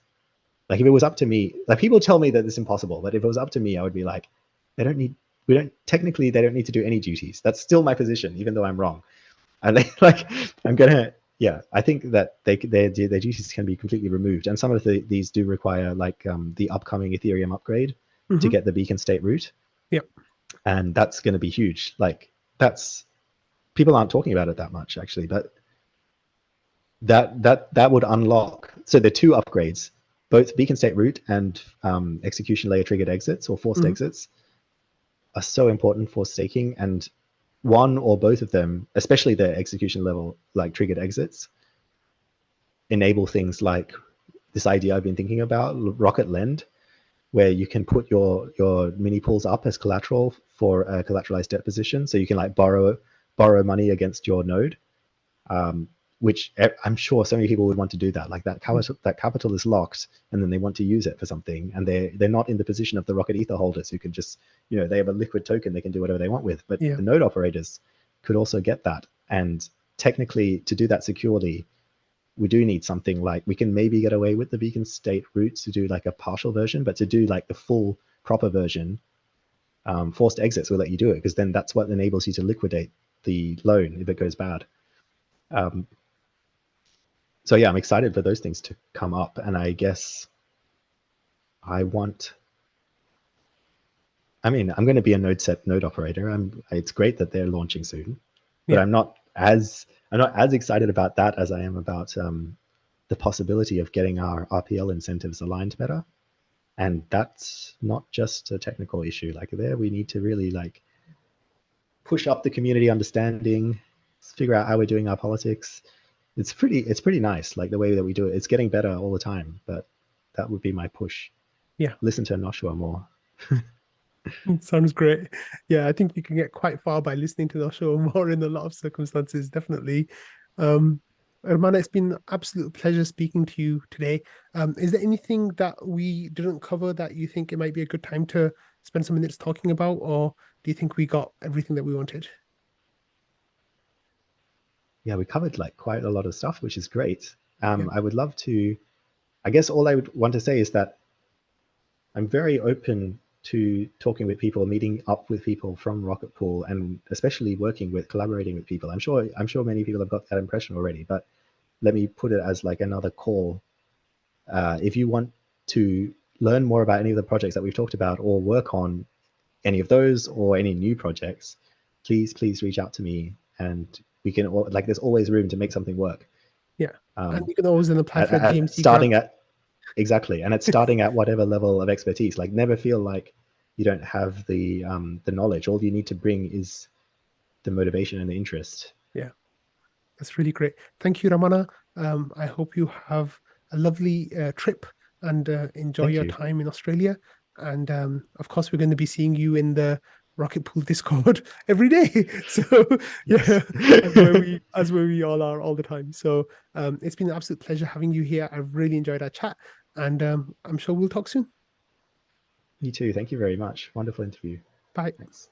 Like if it was up to me, like people tell me that it's impossible, but if it was up to me, I would be like, they don't need to do any duties. That's still my position, even though I'm wrong. And I think that their duties can be completely removed. And some of these do require like the upcoming Ethereum upgrade to get the beacon state root. Yep. And that's going to be huge. Like people aren't talking about it that much actually, but that would unlock. So there are two upgrades, both beacon state root and execution layer triggered exits or forced exits are so important for staking, and one or both of them, especially the execution level like triggered exits, enable things like this idea I've been thinking about, Rocket Lend, where you can put your mini pools up as collateral for a collateralized debt position, so you can like borrow money against your node. Which I'm sure so many people would want to do that. Like that capital is locked, and then they want to use it for something, and they're not in the position of the Rocket Ether holders who can just, they have a liquid token they can do whatever they want with. But the node operators could also get that. And technically, to do that securely, we do need something like, we can maybe get away with the beacon state routes to do like a partial version, but to do like the full proper version, forced exits will let you do it, because then that's what enables you to liquidate the loan if it goes bad. So yeah, I'm excited for those things to come up, and I guess I'm going to be a node operator. It's great that they're launching soon, but I'm not as excited about that as I am about the possibility of getting our RPL incentives aligned better. And that's not just a technical issue. Like there, we need to really like push up the community understanding, figure out how we're doing our politics. It's pretty nice, like the way that we do it. It's getting better all the time, but that would be my push. Yeah. Listen to Noshua more. Sounds great. Yeah, I think you can get quite far by listening to Noshua more in a lot of circumstances, definitely. Ramana, it's been an absolute pleasure speaking to you today. Is there anything that we didn't cover that you think it might be a good time to spend some minutes talking about, or do you think we got everything that we wanted? Yeah, we covered like quite a lot of stuff, which is great. Yeah. I would love to. I guess all I would want to say is that I'm very open to talking with people, meeting up with people from Rocket Pool, and especially collaborating with people. I'm sure many people have got that impression already, but let me put it as like another call. If you want to learn more about any of the projects that we've talked about, or work on any of those or any new projects, please reach out to me, and we can like there's always room to make something work. Yeah. And you can always then apply for a At DMC grant. exactly, and it's starting at whatever level of expertise. Like, never feel like you don't have the knowledge. All you need to bring is the motivation and the interest. Yeah, that's really great. Thank you, Ramana. I hope you have a lovely trip and enjoy Thank your you. time in Australia. And of course, we're going to be seeing you in the Rocket Pool Discord every day. So Yes. yeah, as where we all are all the time. So it's been an absolute pleasure having you here. I've really enjoyed our chat, and I'm sure we'll talk soon. Me too. Thank you very much. Wonderful interview. Bye. Thanks.